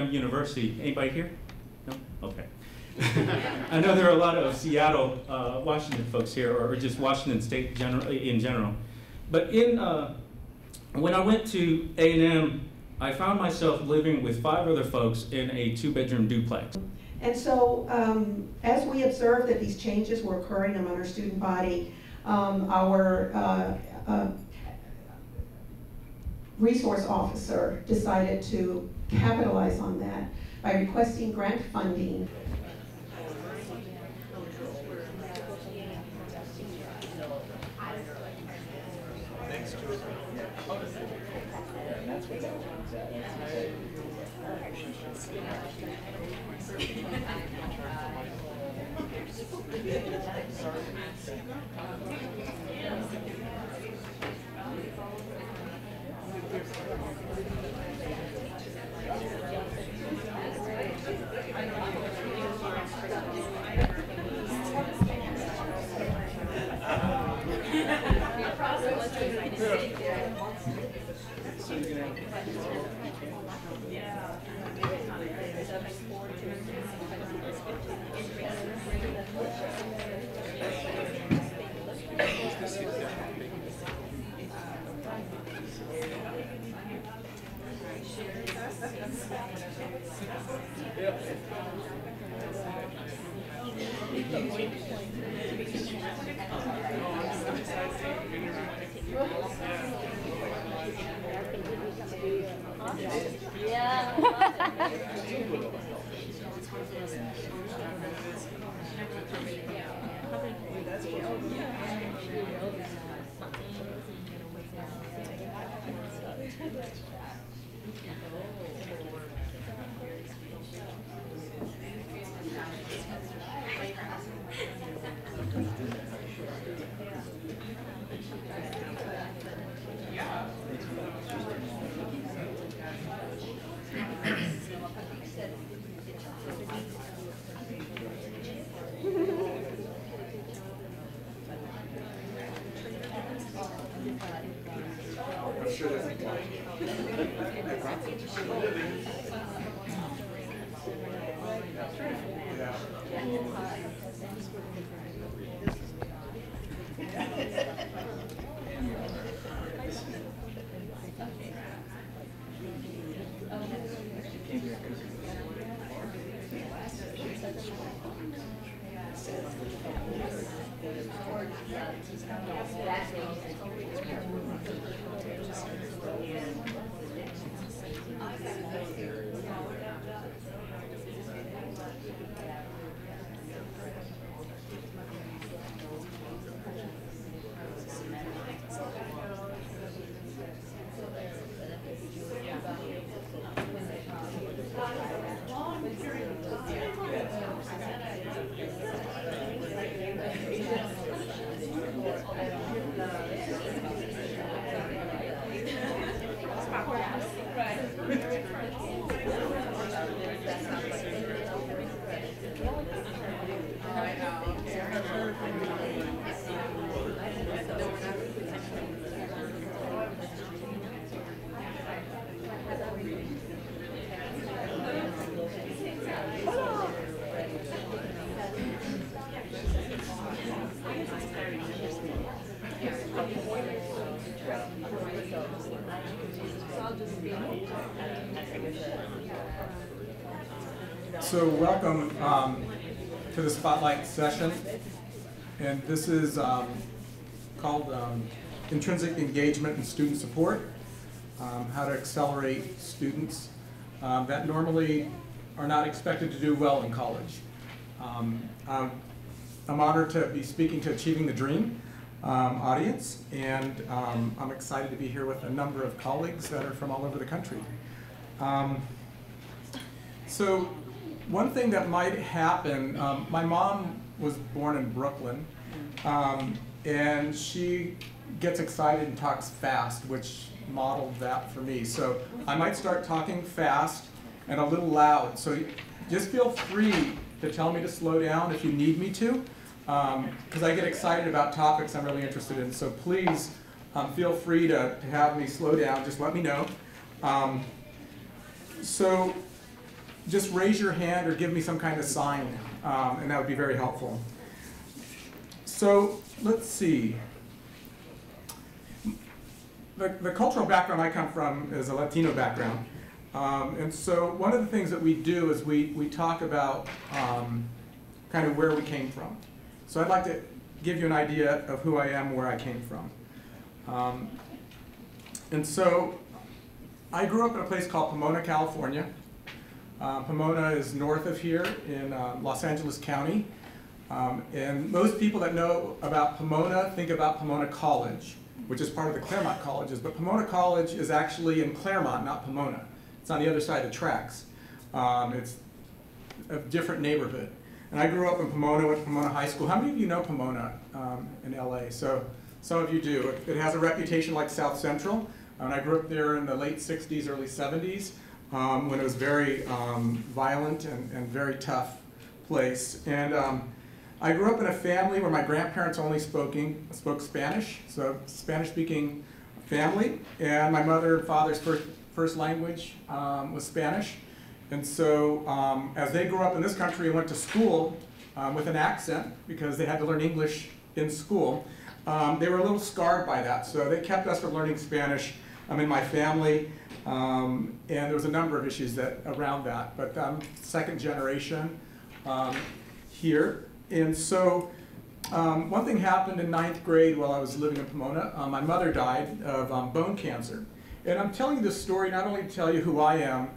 University. Anybody here? No? Okay. I know there are a lot of Seattle, Washington folks here, or just Washington State in general. But when I went to A&M, I found myself living with 5 other folks in a 2-bedroom duplex. And so as we observed that these changes were occurring among our student body, our resource officer decided to capitalize on that by requesting grant funding. So welcome to the Spotlight session, and this is called Intrinsic Engagement and Student Support, how to accelerate students that normally are not expected to do well in college. I'm honored to be speaking to Achieving the Dream audience, and I'm excited to be here with a number of colleagues that are from all over the country. So one thing that might happen, my mom was born in Brooklyn, and she gets excited and talks fast, which modeled that for me. So I might start talking fast and a little loud. So just feel free to tell me to slow down if you need me to, because I get excited about topics I'm really interested in. So please feel free to have me slow down. Just let me know. So just raise your hand or give me some kind of sign, and that would be very helpful. So let's see. The cultural background I come from is a Latino background. And so one of the things that we do is we talk about kind of where we came from. So I'd like to give you an idea of who I am, where I came from. And so I grew up in a place called Pomona, California. Pomona is north of here in Los Angeles County. And most people that know about Pomona think about Pomona College, which is part of the Claremont colleges. But Pomona College is actually in Claremont, not Pomona. It's on the other side of the tracks. It's a different neighborhood. And I grew up in Pomona, went to Pomona High School. How many of you know Pomona in LA? So some of you do. It has a reputation like South Central. And I grew up there in the late 60s, early 70s, when it was very violent and very tough place. And I grew up in a family where my grandparents only spoke Spanish, so Spanish-speaking family. And my mother and father's first language was Spanish. And so as they grew up in this country and went to school with an accent, because they had to learn English in school, they were a little scarred by that. So they kept us from learning Spanish in my family. And there was a number of issues around that. But I'm second generation here. And so one thing happened in 9th grade while I was living in Pomona. My mother died of bone cancer. And I'm telling you this story not only to tell you who I am,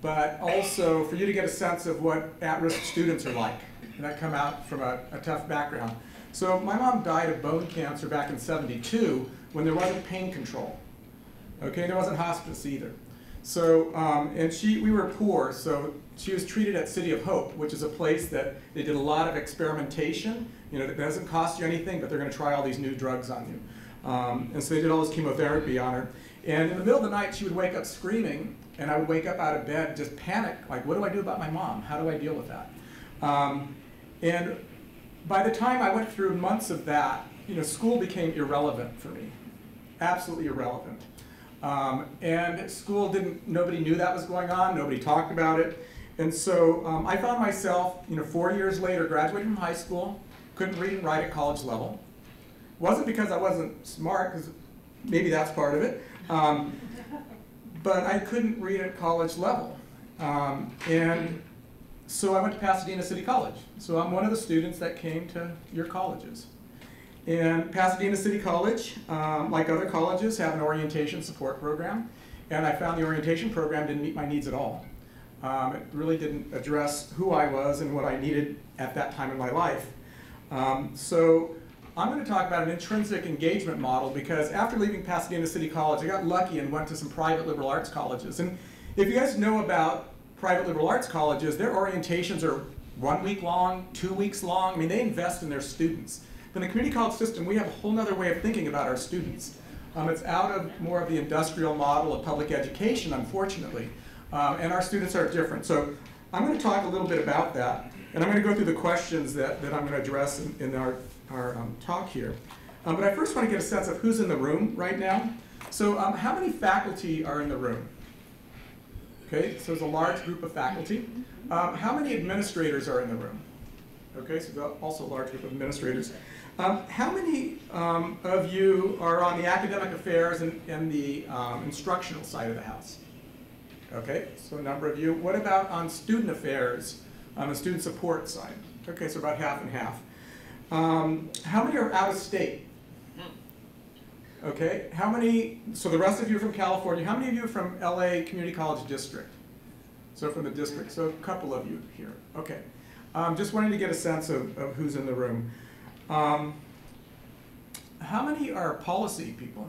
but also for you to get a sense of what at-risk students are like, and that come out from a tough background. So my mom died of bone cancer back in '72 when there wasn't pain control. Okay, there wasn't hospice either. So, and we were poor, so she was treated at City of Hope, which is a place that they did a lot of experimentation. You know, it doesn't cost you anything, but they're going to try all these new drugs on you. And so they did all this chemotherapy on her. And in the middle of the night, she would wake up screaming, and I would wake up out of bed, just panic, like, what do I do about my mom? How do I deal with that? And by the time I went through months of that, you know, school became irrelevant for me, absolutely irrelevant. And school nobody knew that was going on, nobody talked about it. And so I found myself, you know, 4 years later, graduating from high school, couldn't read and write at college level. Wasn't because I wasn't smart, because maybe that's part of it. But I couldn't read at college level. And so I went to Pasadena City College. So I'm one of the students that came to your colleges. And Pasadena City College, like other colleges, have an orientation support program. And I found the orientation program didn't meet my needs at all. It really didn't address who I was and what I needed at that time in my life. So I'm going to talk about an intrinsic engagement model because after leaving Pasadena City College, I got lucky and went to some private liberal arts colleges. And if you guys know about private liberal arts colleges, their orientations are 1 week long, 2 weeks long. I mean, they invest in their students. But in the community college system, we have a whole other way of thinking about our students. It's out of more of the industrial model of public education, unfortunately. And our students are different. So I'm going to talk a little bit about that. And I'm going to go through the questions that I'm going to address in our talk here. But I first want to get a sense of who's in the room right now. So how many faculty are in the room? Okay, so there's a large group of faculty. How many administrators are in the room? Okay, so there's also a large group of administrators. How many of you are on the academic affairs and the instructional side of the house? Okay, so a number of you. What about on student affairs, on the student support side? Okay, so about half and half. How many are out of state? Okay, how many, so the rest of you are from California. How many of you are from LA Community College District? So from the district, so a couple of you here. Okay, just wanting to get a sense of who's in the room. How many are policy people?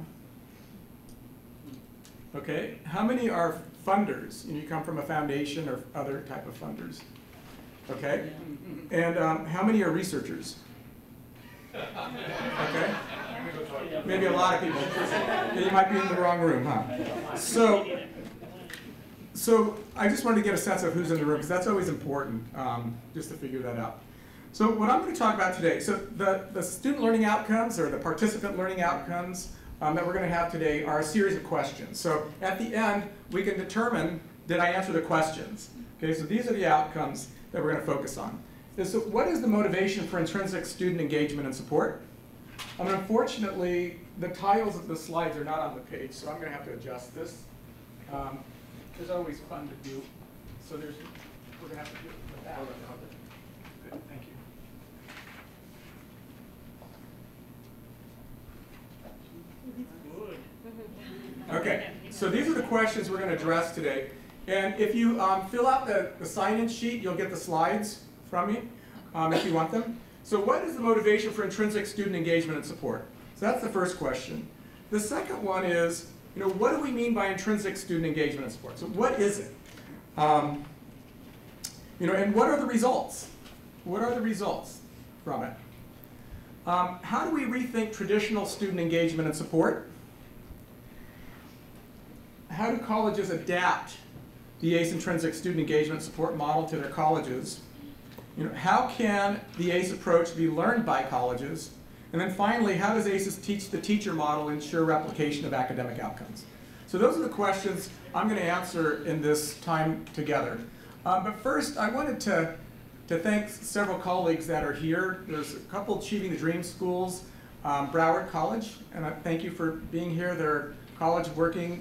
Okay, how many are funders? You come from a foundation or other type of funders. Okay, and how many are researchers? Okay, maybe a lot of people. You might be in the wrong room, huh? So I just wanted to get a sense of who's in the room, because that's always important, just to figure that out. So what I'm going to talk about today, so the student learning outcomes, or the participant learning outcomes that we're going to have today are a series of questions. So at the end, we can determine, did I answer the questions? Okay, so these are the outcomes that we're going to focus on. So what is the motivation for intrinsic student engagement and support? Unfortunately, the titles of the slides are not on the page, so I'm going to have to adjust this. It's always fun to do. So we're going to have to do it with that. Good, thank you. Okay, so these are the questions we're going to address today. And if you fill out the sign-in sheet, you'll get the slides from me if you want them. So what is the motivation for intrinsic student engagement and support? So that's the first question. The second one is, what do we mean by intrinsic student engagement and support? So what is it? And what are the results? What are the results from it? How do we rethink traditional student engagement and support? How do colleges adapt the ACE intrinsic student engagement support model to their colleges? How can the ACE approach be learned by colleges? And then finally, how does ACE's teach the teacher model ensure replication of academic outcomes? So those are the questions I'm going to answer in this time together. But first, I wanted to thank several colleagues that are here. There's a couple Achieving the Dream schools, Broward College, and I thank you for being here. They're college working.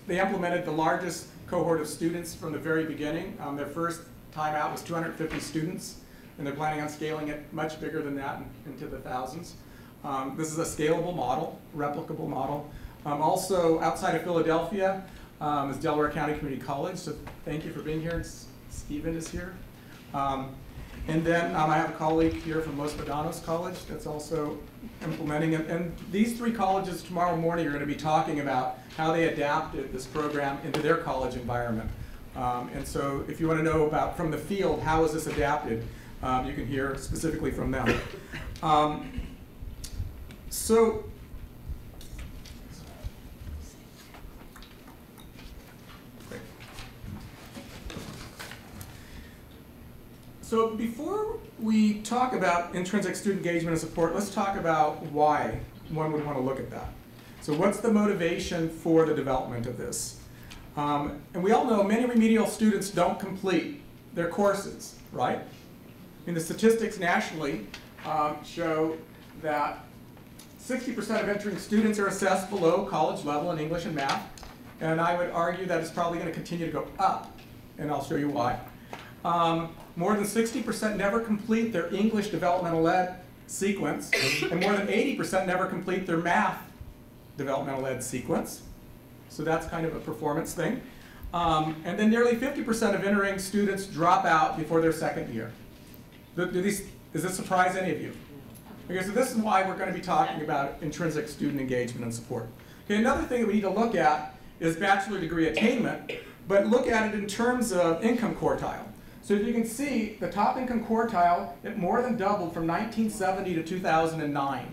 They implemented the largest cohort of students from the very beginning. Their first time out was 250 students, and they're planning on scaling it much bigger than that into the thousands. This is a scalable model, replicable model. Also, outside of Philadelphia is Delaware County Community College, so thank you for being here. Stephen is here. And then I have a colleague here from Los Medanos College that's also implementing it. And these three colleges tomorrow morning are going to be talking about how they adapted this program into their college environment. And so if you want to know about from the field, how is this adapted, you can hear specifically from them. So before we talk about intrinsic student engagement and support, let's talk about why one would want to look at that. So what's the motivation for the development of this? And we all know many remedial students don't complete their courses, right? The statistics nationally show that 60% of entering students are assessed below college level in English and math. And I would argue that it's probably going to continue to go up, and I'll show you why. More than 60% never complete their English developmental ed sequence, and more than 80% never complete their math developmental ed sequence. So that's kind of a performance thing. And then nearly 50% of entering students drop out before their second year. Does this surprise any of you? Okay, so this is why we're going to be talking about intrinsic student engagement and support. Okay, another thing that we need to look at is bachelor degree attainment, but look at it in terms of income quartile. So if you can see, the top income quartile, it more than doubled from 1970 to 2009.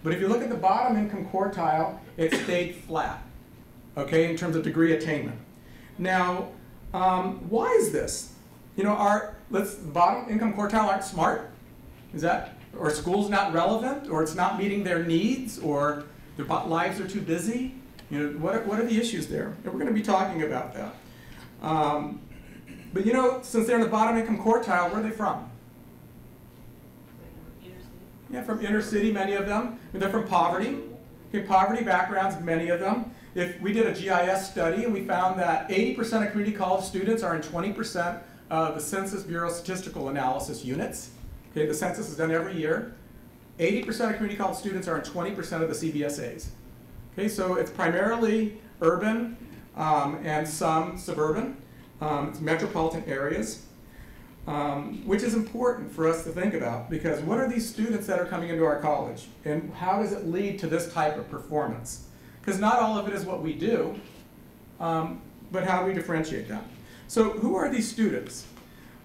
But if you look at the bottom income quartile, it stayed flat, okay, in terms of degree attainment. Now, why is this? Bottom income quartile aren't smart? Is that, or school's not relevant, or it's not meeting their needs, or their lives are too busy? What are the issues there? And we're going to be talking about that. But since they're in the bottom income quartile, where are they from? Inner city. Yeah, from inner city, many of them. They're from poverty. Okay, poverty backgrounds, many of them. If we did a GIS study and we found that 80% of community college students are in 20% of the Census Bureau statistical analysis units. Okay, the census is done every year. 80% of community college students are in 20% of the CBSAs. Okay, so it's primarily urban and some suburban. It's metropolitan areas, which is important for us to think about, because what are these students that are coming into our college, and how does it lead to this type of performance? Because not all of it is what we do, but how do we differentiate that? So who are these students?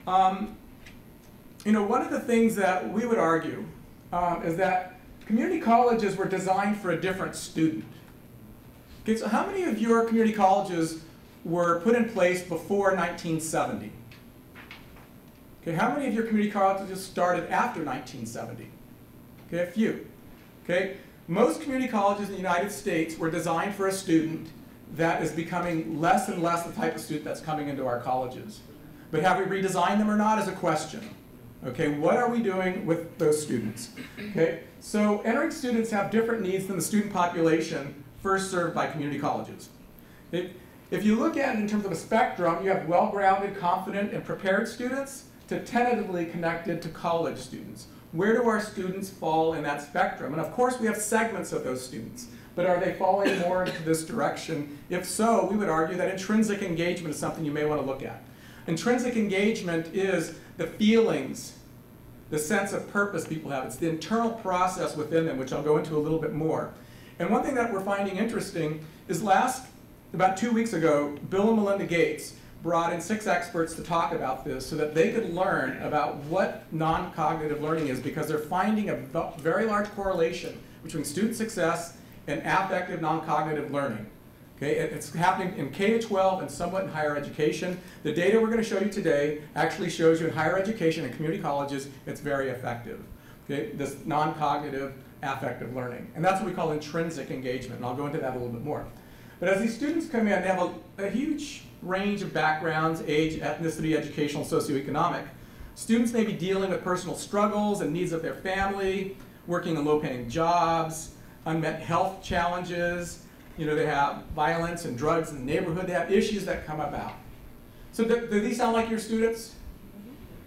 One of the things that we would argue is that community colleges were designed for a different student. Okay, so how many of your community colleges were put in place before 1970? Okay, how many of your community colleges started after 1970? Okay, a few. Okay, most community colleges in the United States were designed for a student that is becoming less and less the type of student that's coming into our colleges. But have we redesigned them or not is a question. Okay, what are we doing with those students? Okay, so entering students have different needs than the student population first served by community colleges. If you look at it in terms of a spectrum, you have well-grounded, confident, and prepared students to tentatively connected to college students. Where do our students fall in that spectrum? And of course, we have segments of those students. But are they falling more into this direction? If so, we would argue that intrinsic engagement is something you may want to look at. Intrinsic engagement is the feelings, the sense of purpose people have. It's the internal process within them, which I'll go into a little bit more. And one thing that we're finding interesting is about 2 weeks ago, Bill and Melinda Gates brought in 6 experts to talk about this so that they could learn about what non-cognitive learning is, because they're finding a very large correlation between student success and affective non-cognitive learning. Okay, it's happening in K-12 and somewhat in higher education. The data we're going to show you today actually shows you in higher education and community colleges it's very effective. Okay, this non-cognitive affective learning. And that's what we call intrinsic engagement, and I'll go into that a little bit more. But as these students come in, they have a huge range of backgrounds, age, ethnicity, educational, socioeconomic. Students may be dealing with personal struggles and needs of their family, working in low-paying jobs, unmet health challenges. You know, they have violence and drugs in the neighborhood. They have issues that come about. So do these sound like your students?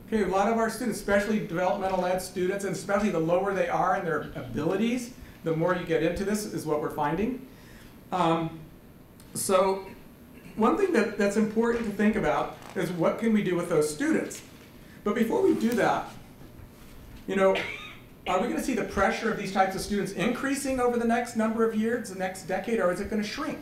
Okay, a lot of our students, especially developmental ed students, and especially the lower they are in their abilities, the more you get into this is what we're finding. So one thing that's important to think about is what can we do with those students? But before we do that, you know, are we going to see the pressure of these types of students increasing over the next number of years, the next decade, or is it going to shrink?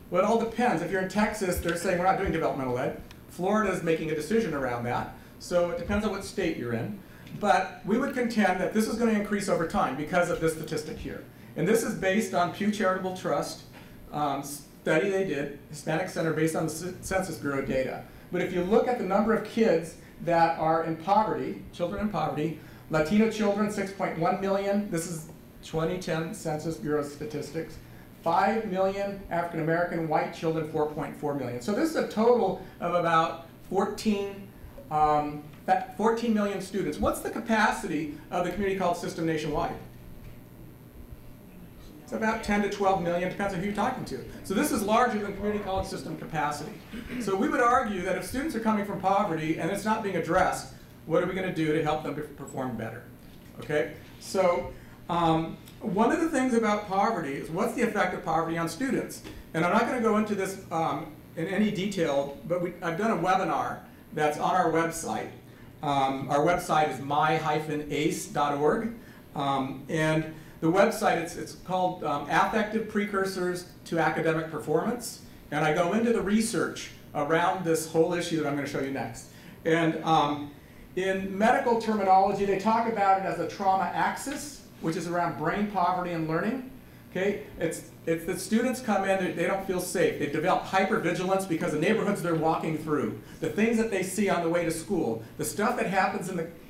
Well, it all depends. If you're in Texas, they're saying we're not doing developmental ed. Florida is making a decision around that. So it depends on what state you're in. But we would contend that this is going to increase over time because of this statistic here. And this is based on Pew Charitable Trust study they did, Hispanic Center, based on the Census Bureau data. But if you look at the number of kids that are in poverty, children in poverty, Latino children, 6.1 million. This is 2010 Census Bureau statistics. 5 million African American white children, 4.4 million. So this is a total of about 14 million students. What's the capacity of the community college system nationwide? It's about 10 to 12 million, depends on who you're talking to. So this is larger than community college system capacity. So we would argue that if students are coming from poverty and it's not being addressed, what are we going to do to help them perform better? Okay, so one of the things about poverty is what's the effect of poverty on students? And I'm not going to go into this in any detail, but I've done a webinar that's on our website. Our website is my-ace.org. And the website, it's called Affective Precursors to Academic Performance. And I go into the research around this whole issue that I'm going to show you next. And in medical terminology, they talk about it as a trauma axis, which is around brain poverty and learning. Okay, it's the students come in, they don't feel safe. They develop hypervigilance because the neighborhoods they're walking through, the things that they see on the way to school, the stuff that happens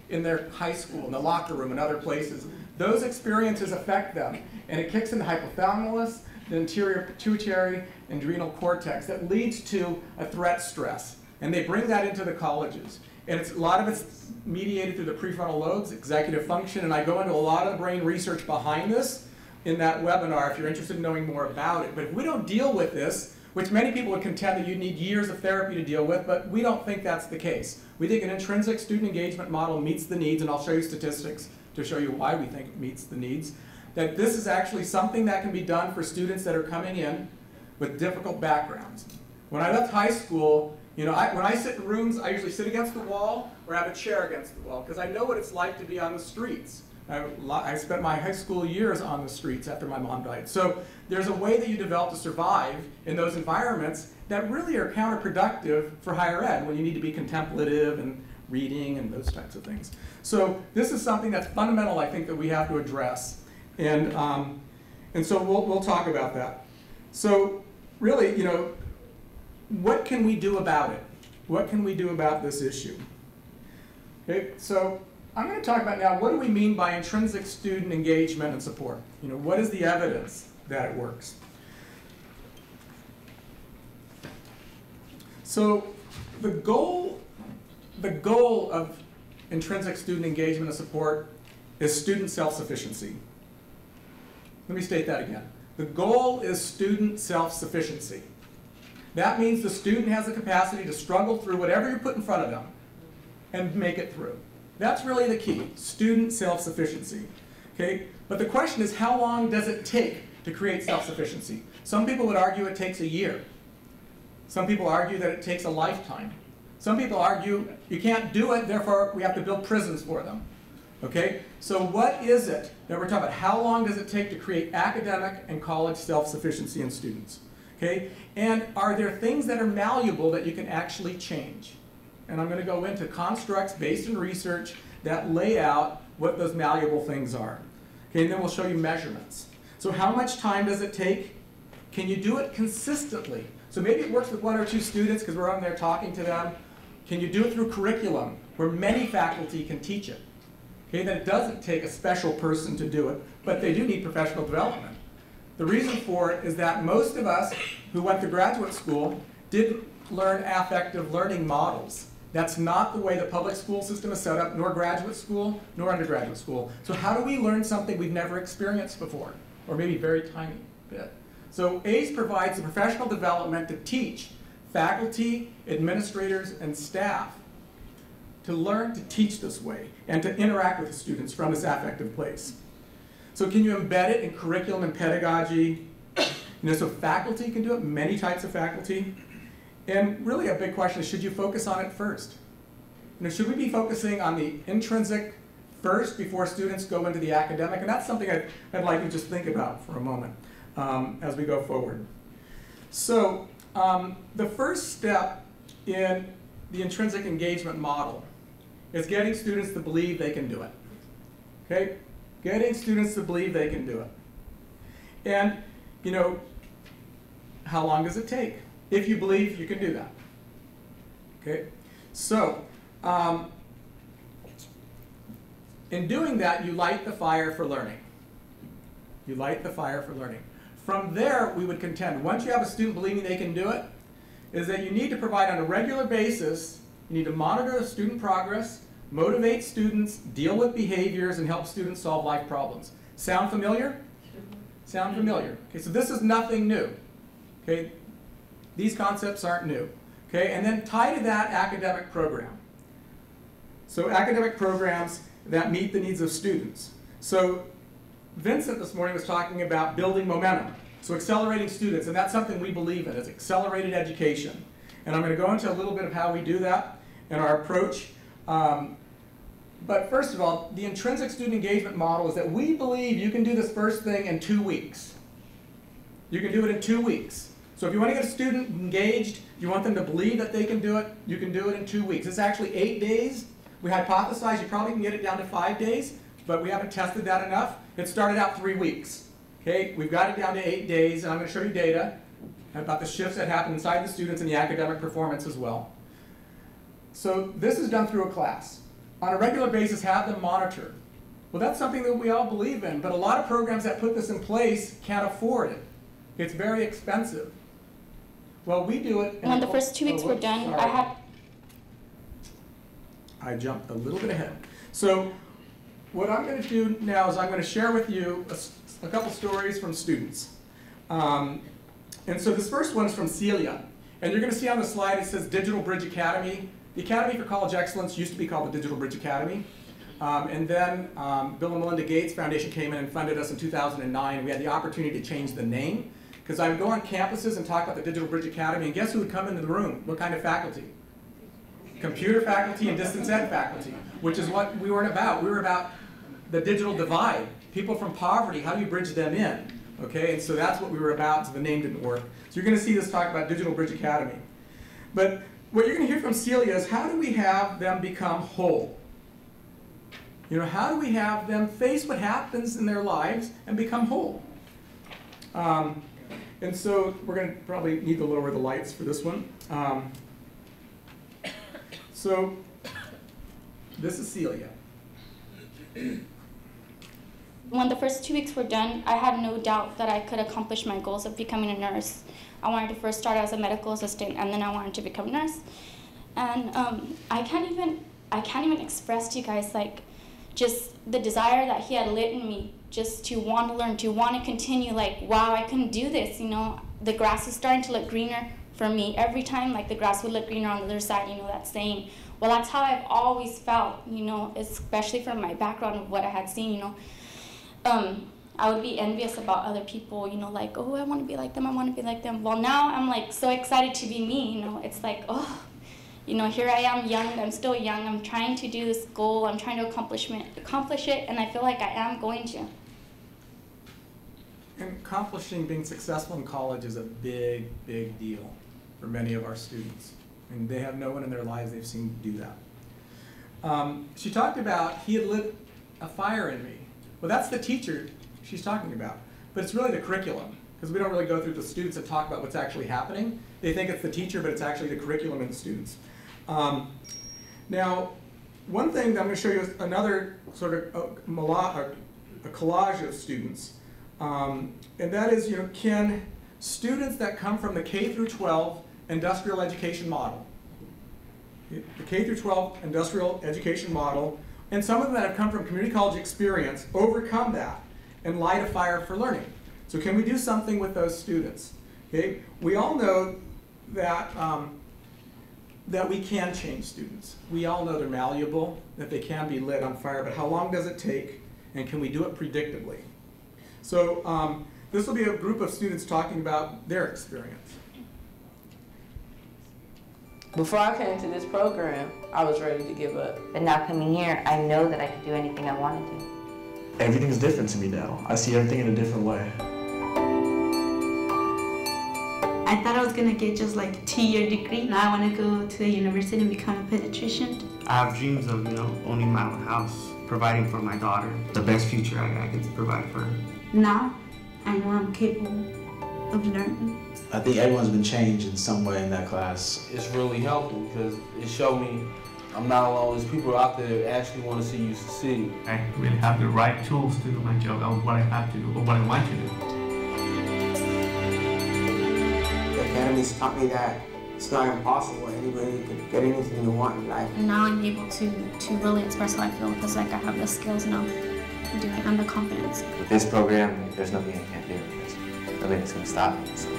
in their high school, in the locker room, and other places, those experiences affect them. And it kicks in the hypothalamus, the anterior pituitary, and adrenal cortex that leads to a threat stress. And they bring that into the colleges. And a lot of it's mediated through the prefrontal lobes, executive function, and I go into a lot of the brain research behind this in that webinar if you're interested in knowing more about it. But if we don't deal with this, which many people would contend that you need years of therapy to deal with, but we don't think that's the case. We think an intrinsic student engagement model meets the needs, and I'll show you statistics to show you why we think it meets the needs, that this is actually something that can be done for students that are coming in with difficult backgrounds. When I left high school, you know, when I sit in rooms, I usually sit against the wall or have a chair against the wall because I know what it's like to be on the streets. I spent my high school years on the streets after my mom died. So there's a way that you develop to survive in those environments that really are counterproductive for higher ed when you need to be contemplative and reading and those types of things. So this is something that's fundamental, I think, that we have to address. And so we'll talk about that. So really, you know, what can we do about it? What can we do about this issue? Okay, so I'm going to talk about now what do we mean by intrinsic student engagement and support? You know, what is the evidence that it works? So the goal of intrinsic student engagement and support is student self-sufficiency. Let me state that again. The goal is student self-sufficiency. That means the student has the capacity to struggle through whatever you put in front of them and make it through. That's really the key, student self-sufficiency. Okay? But the question is, how long does it take to create self-sufficiency? Some people would argue it takes a year. Some people argue that it takes a lifetime. Some people argue you can't do it, therefore we have to build prisons for them. Okay? So what is it that we're talking about? How long does it take to create academic and college self-sufficiency in students? Okay? And are there things that are malleable that you can actually change? And I'm going to go into constructs based in research that lay out what those malleable things are. Okay, and then we'll show you measurements. So how much time does it take? Can you do it consistently? So maybe it works with 1 or 2 students because we're on there talking to them. Can you do it through curriculum where many faculty can teach it? Okay, then it doesn't take a special person to do it, but they do need professional development. The reason for it is that most of us who went to graduate school didn't learn affective learning models. That's not the way the public school system is set up, nor graduate school, nor undergraduate school. So how do we learn something we've never experienced before, or maybe a very tiny bit? So ACE provides the professional development to teach faculty, administrators, and staff to learn to teach this way and to interact with the students from this affective place. So can you embed it in curriculum and pedagogy? So faculty can do it, many types of faculty. And really a big question is, should you focus on it first? Should we be focusing on the intrinsic first before students go into the academic? And that's something I'd like you to just think about for a moment as we go forward. So the first step in the intrinsic engagement model is getting students to believe they can do it. Okay? Getting students to believe they can do it. And, how long does it take? If you believe you can do that. Okay? So, in doing that, you light the fire for learning. You light the fire for learning. From there, we would contend, once you have a student believing they can do it, is that you need to provide on a regular basis, you need to monitor the student progress, motivate students, deal with behaviors, and help students solve life problems. Sound familiar? Sound familiar? Okay, so this is nothing new. Okay? These concepts aren't new. Okay? And then tie to that academic program. So academic programs that meet the needs of students. So Vincent this morning was talking about building momentum. So accelerating students, and that's something we believe in, is accelerated education. And I'm going to go into a little bit of how we do that and our approach. But first of all, the intrinsic student engagement model is that we believe you can do this first thing in 2 weeks. You can do it in 2 weeks. So if you want to get a student engaged, you want them to believe that they can do it, you can do it in 2 weeks. It's actually 8 days. We hypothesize you probably can get it down to 5 days, but we haven't tested that enough. It started out 3 weeks. Okay, we've got it down to 8 days, and I'm going to show you data about the shifts that happen inside the students and the academic performance as well. So this is done through a class. On a regular basis, have them monitor. Well, that's something that we all believe in, but a lot of programs that put this in place can't afford it. It's very expensive. Well, we do it. When the first 2 weeks were done, I jumped a little bit ahead. So what I'm going to do now is I'm going to share with you a couple stories from students. And so this first one is from Celia. And you're going to see on the slide it says Digital Bridge Academy. The Academy for College Excellence used to be called the Digital Bridge Academy. And then Bill and Melinda Gates Foundation came in and funded us in 2009. And we had the opportunity to change the name. Because I would go on campuses and talk about the Digital Bridge Academy, and guess who would come into the room? What kind of faculty? Computer faculty and distance ed faculty, which is what we weren't about. We were about the digital divide. People from poverty, how do you bridge them in? Okay, and so that's what we were about, so the name didn't work. So you're going to see this talk about Digital Bridge Academy. But what you're going to hear from Celia is, how do we have them become whole? How do we have them face what happens in their lives and become whole? And so we're going to probably need to lower the lights for this one. So this is Celia. when the first 2 weeks were done, I had no doubt that I could accomplish my goals of becoming a nurse. I wanted to first start as a medical assistant, and then I wanted to become a nurse. And I can't even express to you guys like just the desire that he had lit in me, just to want to learn, to want to continue. Like, wow, I can do this. You know, the grass is starting to look greener for me. Every time, like, the grass would look greener on the other side. You know, that saying. Well, that's how I've always felt. You know, especially from my background of what I had seen. You know. I would be envious about other people, you know, like, oh, I want to be like them, I want to be like them. Well, now I'm like so excited to be me, you know. It's like, oh, you know, here I am young, I'm still young, I'm trying to do this goal, I'm trying to accomplish it, and I feel like I am going to. And accomplishing being successful in college is a big, big deal for many of our students. And they have no one in their lives they've seen do that. She talked about he had lit a fire in me. Well, that's the teacher she's talking about, but it's really the curriculum, because we don't really go through the students and talk about what's actually happening. They think it's the teacher, but it's actually the curriculum and the students. Now, one thing that I'm going to show you is another sort of a collage of students, and that is, you know, can students that come from the K through 12 industrial education model, the K through 12 industrial education model, and some of them that have come from community college experience overcome that and light a fire for learning. So can we do something with those students? Okay? We all know that, that we can change students. We all know they're malleable, that they can be lit on fire, but how long does it take, and can we do it predictably? So this will be a group of students talking about their experience. Before I came to this program, I was ready to give up. But now coming here, I know that I could do anything I wanted to. Everything's different to me now. I see everything in a different way. I thought I was gonna get just like a 2-year degree. Now I want to go to the university and become a pediatrician. I have dreams of, you know, owning my own house, providing for my daughter, the best future I can provide for her. Now I know I'm capable of learning. I think everyone's been changed in some way in that class. It's really helpful because it showed me I'm not alone. There's people out there that actually want to see you succeed. I really have the right tools to do my job, or what I have to do, or what I want to do. The Academy's taught me that it's not impossible. Anybody can get anything you want in life. And now I'm able to really express how I feel, because like I have the skills now to do it and the confidence. With this program, there's nothing I can't do. There's nothing that's going to stop me. So.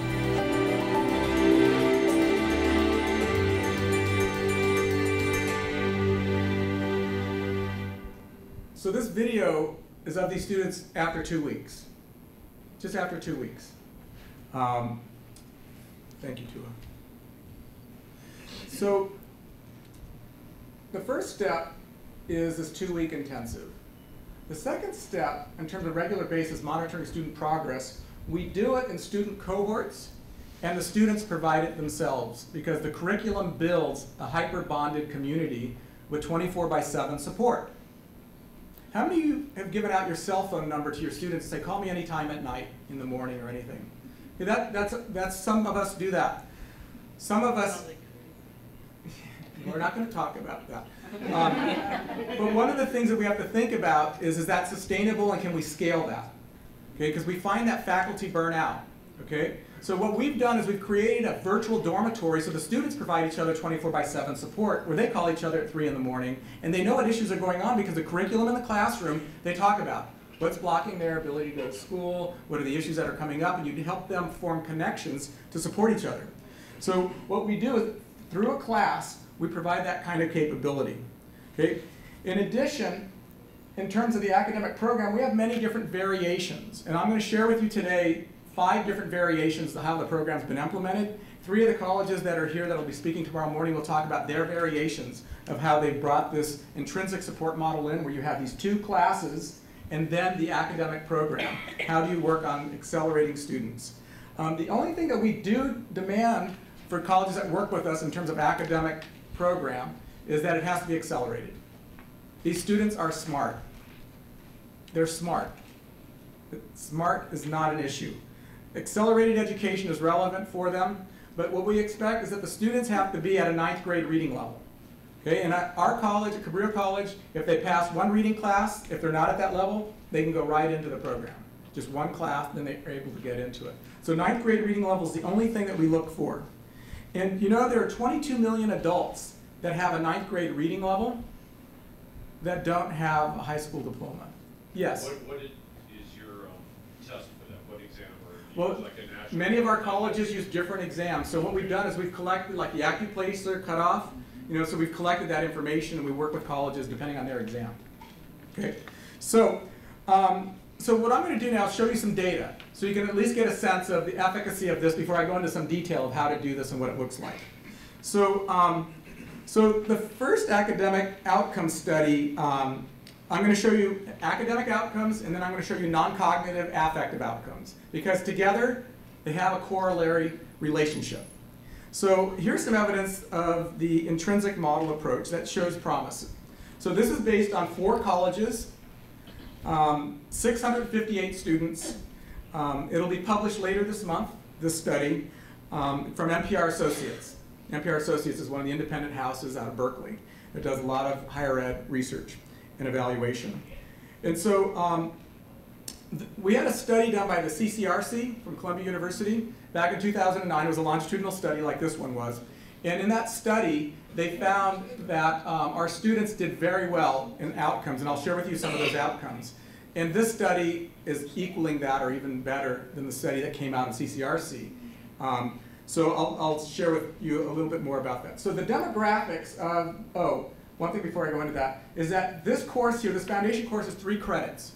So this video is of these students after 2 weeks, just after 2 weeks. Thank you, Tua. So the first step is this 2-week intensive. The second step, in terms of regular basis monitoring student progress, we do it in student cohorts, and the students provide it themselves, because the curriculum builds a hyper-bonded community with 24/7 support. How many of you have given out your cell phone number to your students and say, call me anytime at night, in the morning, or anything? Okay, that's some of us do that. Some of us, we're not going to talk about that. But one of the things that we have to think about is that sustainable, and can we scale that? Okay, because we find that faculty burnout. Okay, so what we've done is we've created a virtual dormitory, so the students provide each other 24/7 support, where they call each other at 3 in the morning, and they know what issues are going on because the curriculum in the classroom they talk about. What's blocking their ability to go to school? What are the issues that are coming up? And you help them form connections to support each other. So what we do is, through a class, we provide that kind of capability. Okay? In addition, in terms of the academic program, we have many different variations. And I'm going to share with you today 5 different variations of how the program's been implemented. 3 of the colleges that are here that will be speaking tomorrow morning will talk about their variations of how they brought this intrinsic support model in, where you have these 2 classes and then the academic program. How do you work on accelerating students? The only thing that we do demand for colleges that work with us in terms of academic program is that it has to be accelerated. These students are smart. They're smart. Smart is not an issue. Accelerated education is relevant for them, but what we expect is that the students have to be at a 9th grade reading level. Okay, and at our college, at Cabrillo College, if they pass one reading class, if they're not at that level, they can go right into the program. Just one class, then they're able to get into it. So 9th grade reading level is the only thing that we look for. And you know, there are 22 million adults that have a 9th grade reading level that don't have a high school diploma. Yes? What is your test for that? What exam? Well, like a national many of our colleges use different exams. So what we've done is we've collected like the AccuPlacer cutoff. You know, so we've collected that information and we work with colleges depending on their exam. Okay, so so what I'm going to do now is show you some data, so you can at least get a sense of the efficacy of this before I go into some detail of how to do this and what it looks like. So so the first academic outcome study, I'm going to show you academic outcomes, and then I'm going to show you non-cognitive affective outcomes, because together they have a corollary relationship. So here's some evidence of the intrinsic model approach that shows promise. So this is based on 4 colleges, 658 students. It'll be published later this month, this study, from NPR Associates. NPR Associates is one of the independent houses out of Berkeley that does a lot of higher ed research and evaluation. And so we had a study done by the CCRC from Columbia University back in 2009. It was a longitudinal study like this one was. And in that study, they found that our students did very well in outcomes, and I'll share with you some of those outcomes. And this study is equaling that or even better than the study that came out in CCRC. So I'll share with you a little bit more about that. So the demographics of, one thing before I go into that, is that this course here, this foundation course is 3 credits.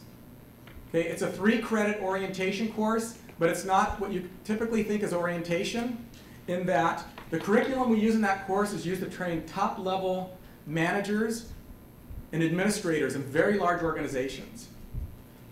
Okay, it's a 3-credit orientation course, but it's not what you typically think is orientation, in that the curriculum we use in that course is used to train top-level managers and administrators in very large organizations.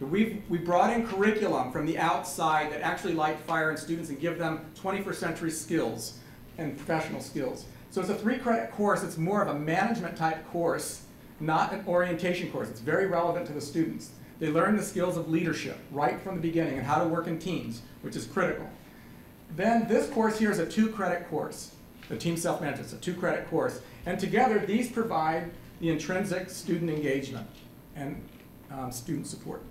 We brought in curriculum from the outside that actually light fire in students and give them 21st century skills and professional skills. So it's a 3-credit course. It's more of a management type course, not an orientation course. It's very relevant to the students. They learn the skills of leadership right from the beginning and how to work in teams, which is critical. Then this course here is a 2-credit course. The team self-management is a 2-credit course. And together these provide the intrinsic student engagement and student support.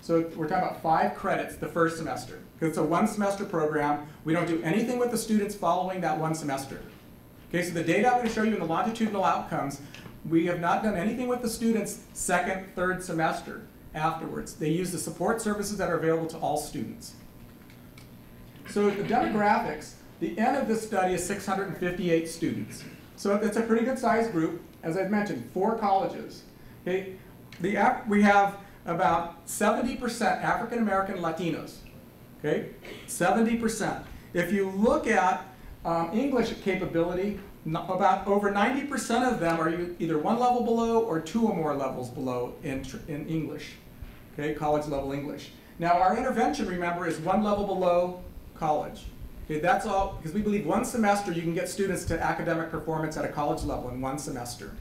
So we're talking about 5 credits the first semester. Because it's a 1-semester program. We don't do anything with the students following that 1 semester. Okay, so the data I'm going to show you in the longitudinal outcomes, we have not done anything with the students 2nd, 3rd semester afterwards. They use the support services that are available to all students. So the demographics, the end of this study is 658 students. So it's a pretty good sized group. As I've mentioned, 4 colleges. Okay, we have about 70% African American Latinos. Okay, 70%. If you look at English capability, about over 90% of them are either 1 level below or 2 or more levels below in English, okay, college level English. Now our intervention, remember, is 1 level below college. Okay, that's all, because we believe 1 semester you can get students to academic performance at a college level in 1 semester.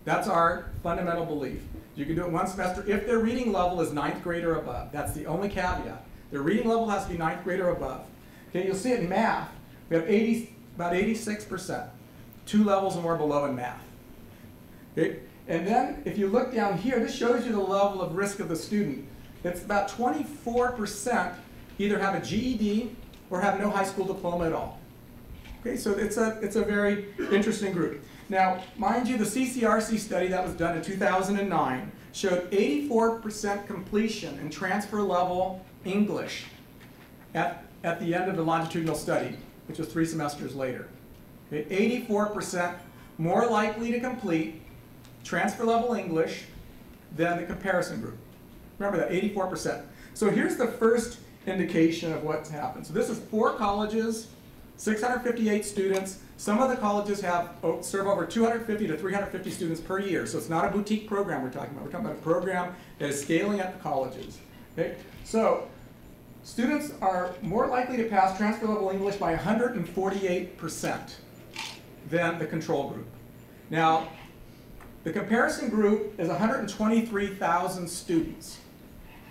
That's our fundamental belief. You can do it 1 semester if their reading level is 9th grade or above. That's the only caveat. Their reading level has to be 9th grade or above. Okay, you'll see it in math. We have about 86%, 2 levels or more below in math. Okay? And then if you look down here, this shows you the level of risk of the student. It's about 24% either have a GED or have no high school diploma at all. Okay, so it's a very interesting group. Now, mind you, the CCRC study that was done in 2009 showed 84% completion in transfer level English at the end of the longitudinal study, which was 3 semesters later. Okay, 84% more likely to complete transfer level English than the comparison group. Remember that, 84%. So here's the first indication of what's happened. So this is 4 colleges, 658 students. Some of the colleges serve over 250 to 350 students per year. So it's not a boutique program we're talking about. We're talking about a program that is scaling at the colleges. Okay? So students are more likely to pass transfer level English by 148% than the control group. Now, the comparison group is 123,000 students.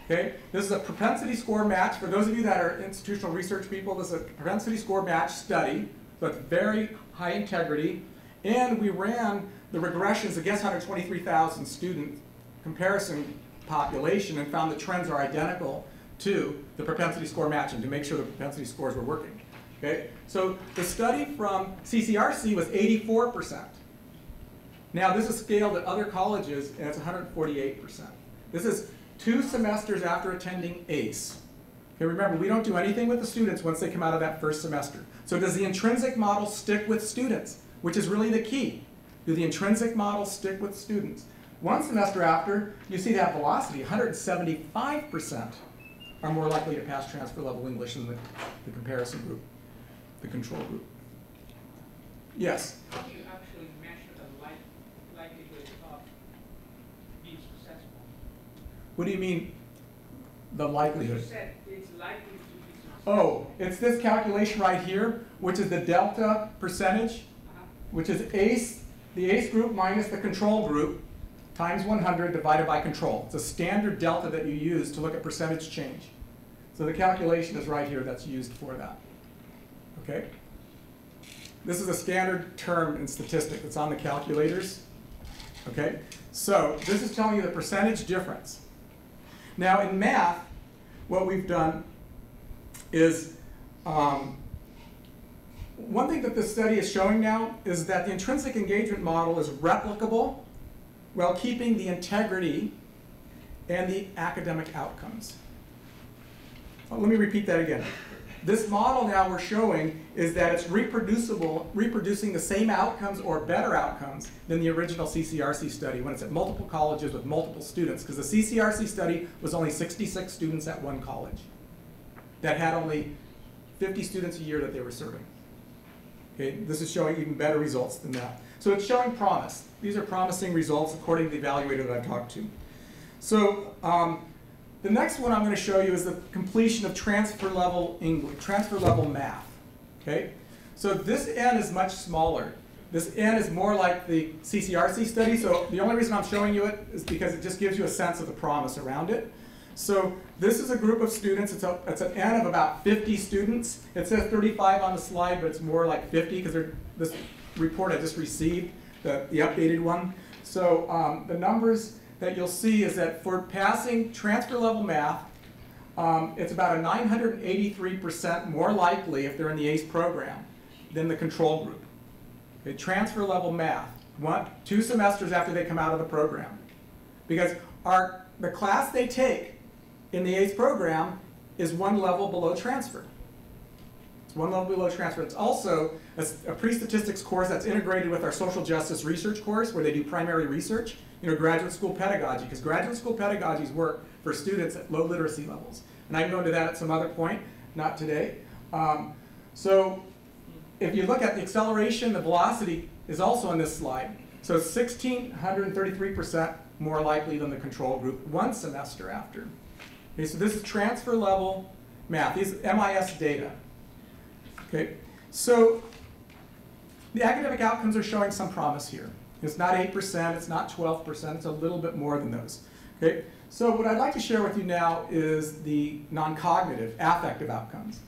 Okay? This is a propensity score match. For those of you that are institutional research people, this is a propensity score match study. So it's very high integrity. And we ran the regressions against 123,000 student comparison population and found the trends are identical to the propensity score matching to make sure the propensity scores were working. Okay? So the study from CCRC was 84%. Now this is scaled at other colleges and it's 148%. This is 2 semesters after attending ACE. Okay, remember, we don't do anything with the students once they come out of that first semester. So does the intrinsic model stick with students, which is really the key? Do the intrinsic model stick with students? 1 semester after, you see that velocity, 175% are more likely to pass transfer level English than the comparison group, the control group. Yes? How do you actually measure the likelihood of being successful? What do you mean, the likelihood? You said it's likely to be successful. Oh, it's this calculation right here, which is the delta percentage, which is the ACE group minus the control group times 100 divided by control. It's a standard delta that you use to look at percentage change. So the calculation is right here that's used for that. Okay? This is a standard term in statistics. It's on the calculators. Okay? So this is telling you the percentage difference. Now in math, what we've done is, one thing that this study is showing now is that the intrinsic engagement model is replicable while keeping the integrity and the academic outcomes. Well, let me repeat that again. This model now we're showing is that it's reproducible, reproducing the same outcomes or better outcomes than the original CCRC study when it's at multiple colleges with multiple students, because the CCRC study was only 66 students at one college that had only 50 students a year that they were serving. Okay, this is showing even better results than that. So it's showing promise. These are promising results according to the evaluator that I've talked to. So the next one I'm going to show you is the completion of transfer level English, transfer level math. Okay, so this N is much smaller. This N is more like the CCRC study. So the only reason I'm showing you it is because it just gives you a sense of the promise around it. So this is a group of students. It's an N of about 50 students. It says 35 on the slide, but it's more like 50 because this report I just received, the updated one. So the numbers that you'll see is that for passing transfer level math, it's about a 983% more likely if they're in the ACE program than the control group. Okay, transfer level math, 2 semesters after they come out of the program. Because the class they take in the ACE program is 1 level below transfer. It's 1 level below transfer. It's also a pre-statistics course that's integrated with our social justice research course where they do primary research, graduate school pedagogy, because graduate school pedagogies work for students at low literacy levels. And I can go into that at some other point, not today. So if you look at the acceleration, the velocity is also on this slide. So 1,633% more likely than the control group 1 semester after. Okay, so this is transfer level math. These MIS data. Okay, so the academic outcomes are showing some promise here. It's not 8%, it's not 12%, it's a little bit more than those. Okay, so what I'd like to share with you now is the non-cognitive, affective outcomes.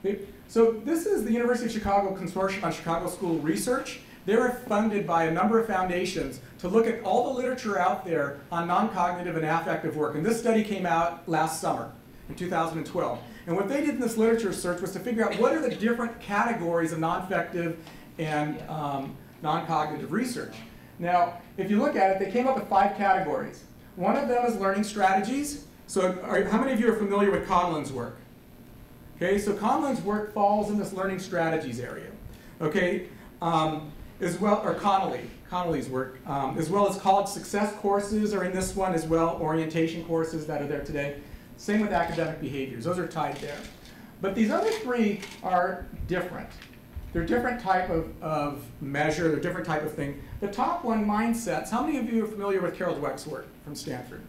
Okay, so this is the University of Chicago Consortium on Chicago School Research. They were funded by a number of foundations to look at all the literature out there on non-cognitive and affective work. And this study came out last summer in 2012. And what they did in this literature search was to figure out what are the different categories of non-affective and non-cognitive research. Now, if you look at it, they came up with 5 categories. One of them is learning strategies. So how many of you are familiar with Conlon's work? Okay, so Conlon's work falls in this learning strategies area. Okay, as well, or Connolly's work, as well as college success courses are in this one as well, orientation courses that are there today. Same with academic behaviors, those are tied there. But these other 3 are different. They're different type of measure, they're different type of thing. The top one, mindsets, how many of you are familiar with Carol Dweck's work from Stanford?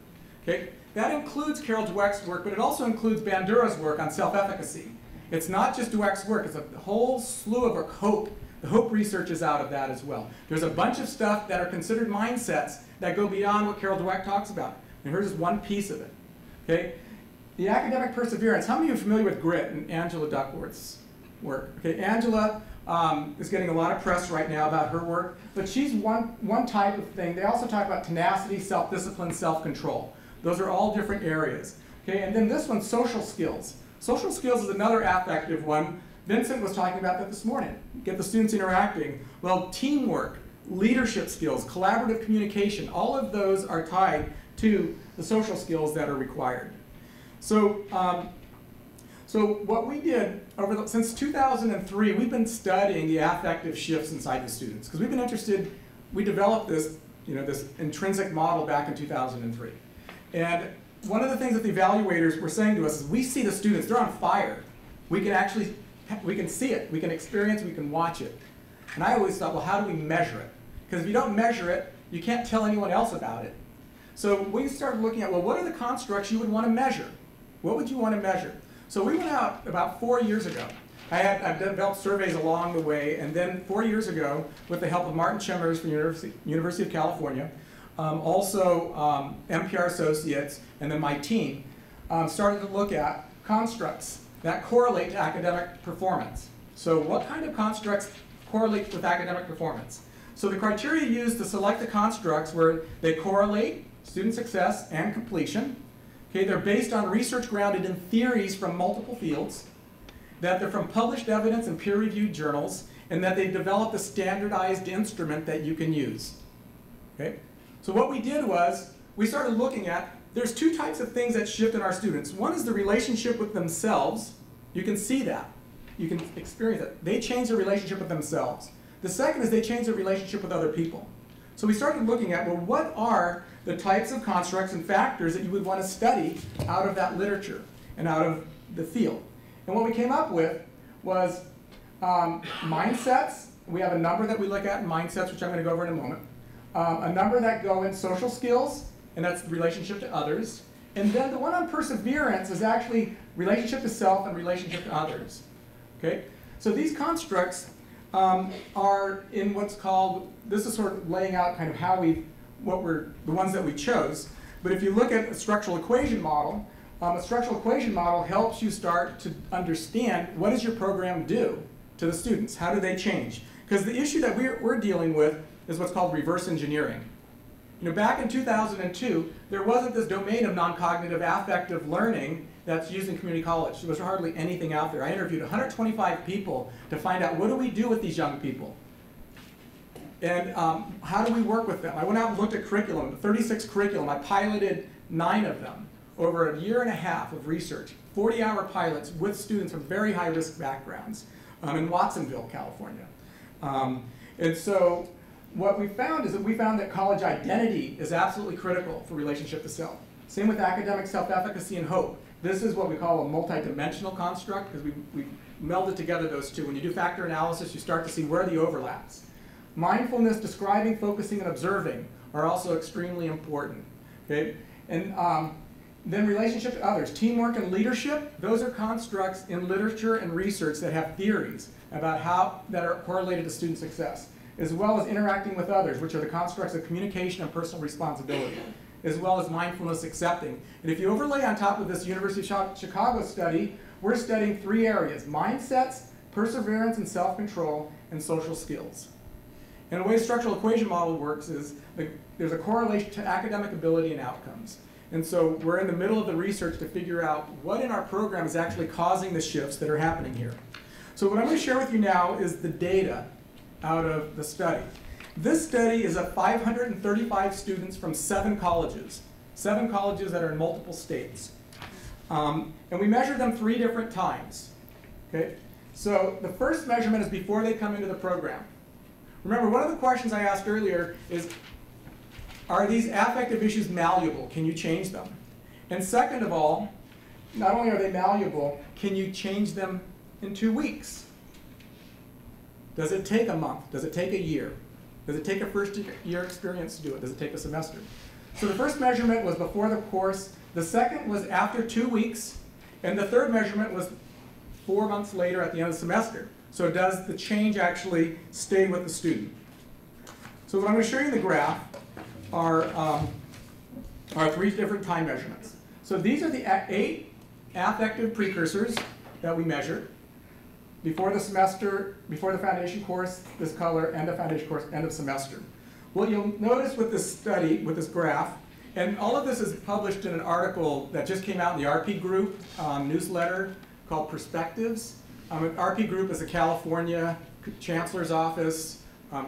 Okay, that includes Carol Dweck's work, but it also includes Bandura's work on self-efficacy. It's not just Dweck's work, it's a whole slew of hope. The hope research is out of that as well. There's a bunch of stuff that are considered mindsets that go beyond what Carol Dweck talks about. And here's just one piece of it. Okay? The academic perseverance. How many of you are familiar with GRIT and Angela Duckworth's work? Okay, Angela is getting a lot of press right now about her work, but she's one type of thing. They also talk about tenacity, self-discipline, self-control. Those are all different areas. Okay, and then this one, social skills. Social skills is another affective one. Vincent was talking about that this morning. Get the students interacting. Well, teamwork, leadership skills, collaborative communication, all of those are tied to the social skills that are required. So, so what we did since 2003, we've been studying the affective shifts inside the students because we've been interested. We developed this, this intrinsic model back in 2003, and one of the things that the evaluators were saying to us is, we see the students; they're on fire. We can see it, we can experience it, we can watch it. And I always thought, well, how do we measure it? Because if you don't measure it, you can't tell anyone else about it. So we started looking at, well, what are the constructs you would want to measure? What would you want to measure? So we went out about 4 years ago. I've developed surveys along the way, and then 4 years ago, with the help of Martin Chemers from University of California, also MPR Associates, and then my team, started to look at constructs that correlate to academic performance. So what kind of constructs correlate with academic performance? So the criteria used to select the constructs were they correlate student success and completion. Okay, they're based on research grounded in theories from multiple fields, that they're from published evidence in peer-reviewed journals, and that they've developed a standardized instrument that you can use. Okay? So what we did was, we started looking at, there's two types of things that shift in our students. One is the relationship with themselves. You can see that. You can experience it. They change their relationship with themselves. The second is they change their relationship with other people. So we started looking at, well, what are the types of constructs and factors that you would want to study out of that literature and out of the field? And what we came up with was mindsets. We have a number that we look at in mindsets, which I'm going to go over in a moment. A number that go in social skills, and that's the relationship to others. And then the one on perseverance is actually relationship to self and relationship to others. Okay? So these constructs are in what's called, this is sort of laying out kind of how the ones that we chose. But if you look at a structural equation model, a structural equation model helps you start to understand what does your program do to the students? How do they change? Because the issue that we're dealing with is what's called reverse engineering. Back in 2002, there wasn't this domain of non-cognitive affective learning that's used in community college. There was hardly anything out there. I interviewed 125 people to find out, what do we do with these young people? And how do we work with them? I went out and looked at curriculum, 36 curriculum. I piloted 9 of them over a year and a half of research, 40-hour pilots with students from very high-risk backgrounds in Watsonville, California. And so what we found is that we found that college identity is absolutely critical for relationship to self. Same with academic self-efficacy and hope. This is what we call a multidimensional construct because we melded together those two. When you do factor analysis, you start to see where are the overlaps. Mindfulness, describing, focusing, and observing are also extremely important. Okay? And then relationship to others. Teamwork and leadership, those are constructs in literature and research that have theories about how that are correlated to student success, as well as interacting with others, which are the constructs of communication and personal responsibility, as well as mindfulness accepting. And if you overlay on top of this University of Chicago study, we're studying 3 areas: mindsets, perseverance and self-control, and social skills. And the way the structural equation model works is there's a correlation to academic ability and outcomes. And so we're in the middle of the research to figure out what in our program is actually causing the shifts that are happening here. So what I'm going to share with you now is the data out of the study. This study is of 535 students from 7 colleges that are in multiple states. And we measured them 3 different times. Okay? So the first measurement is before they come into the program. Remember, one of the questions I asked earlier is, are these affective issues malleable? Can you change them? And second of all, not only are they malleable, can you change them in 2 weeks? Does it take a month? Does it take a year? Does it take a first-year experience to do it? Does it take a semester? So the first measurement was before the course. The second was after 2 weeks. And the third measurement was 4 months later at the end of the semester. So does the change actually stay with the student? So what I'm going to show you in the graph are 3 different time measurements. So these are the 8 affective precursors that we measured. before the semester, before the foundation course, this color, end of foundation course, end of semester. What you'll notice with this study, with this graph, and all of this is published in an article that just came out in the RP Group newsletter called Perspectives. RP Group is a California Chancellor's Office,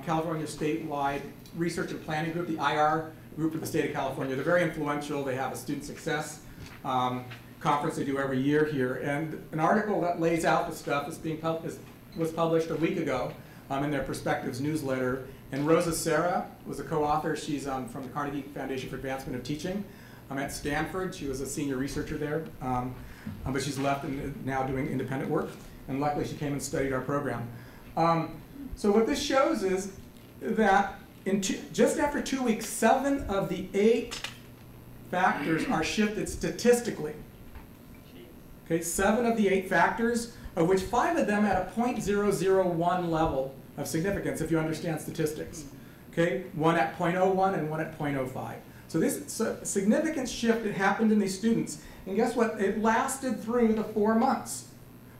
California statewide research and planning group, the IR group of the state of California. They're very influential. They have a student success conference they do every year here. And an article that lays out the stuff was published a week ago in their Perspectives newsletter. And Rosa Serra was a co-author. She's from the Carnegie Foundation for Advancement of Teaching at Stanford. She was a senior researcher there, but she's left and is now doing independent work. And luckily she came and studied our program. So what this shows is that just after 2 weeks, 7 of the 8 factors are shifted statistically. Okay, 7 of the 8 factors, of which 5 of them at a 0.001 level of significance, if you understand statistics. Okay, 1 at 0.01 and 1 at 0.05. So this significant shift that happened in these students. And guess what? It lasted through the 4 months.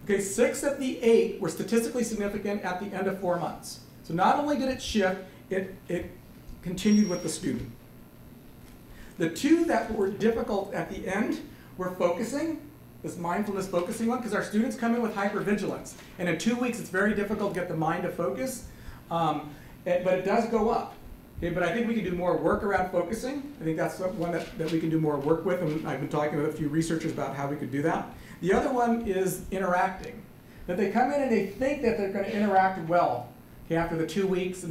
Okay, 6 of the 8 were statistically significant at the end of 4 months. So not only did it shift, it continued with the student. The 2 that were difficult at the end were focusing, this mindfulness focusing one, because our students come in with hypervigilance. And in 2 weeks, it's very difficult to get the mind to focus, but it does go up. Okay, but I think we can do more work around focusing. I think that's one that we can do more work with, and I've been talking with a few researchers about how we could do that. The other one is interacting. That they come in and they think that they're going to interact well after the 2 weeks,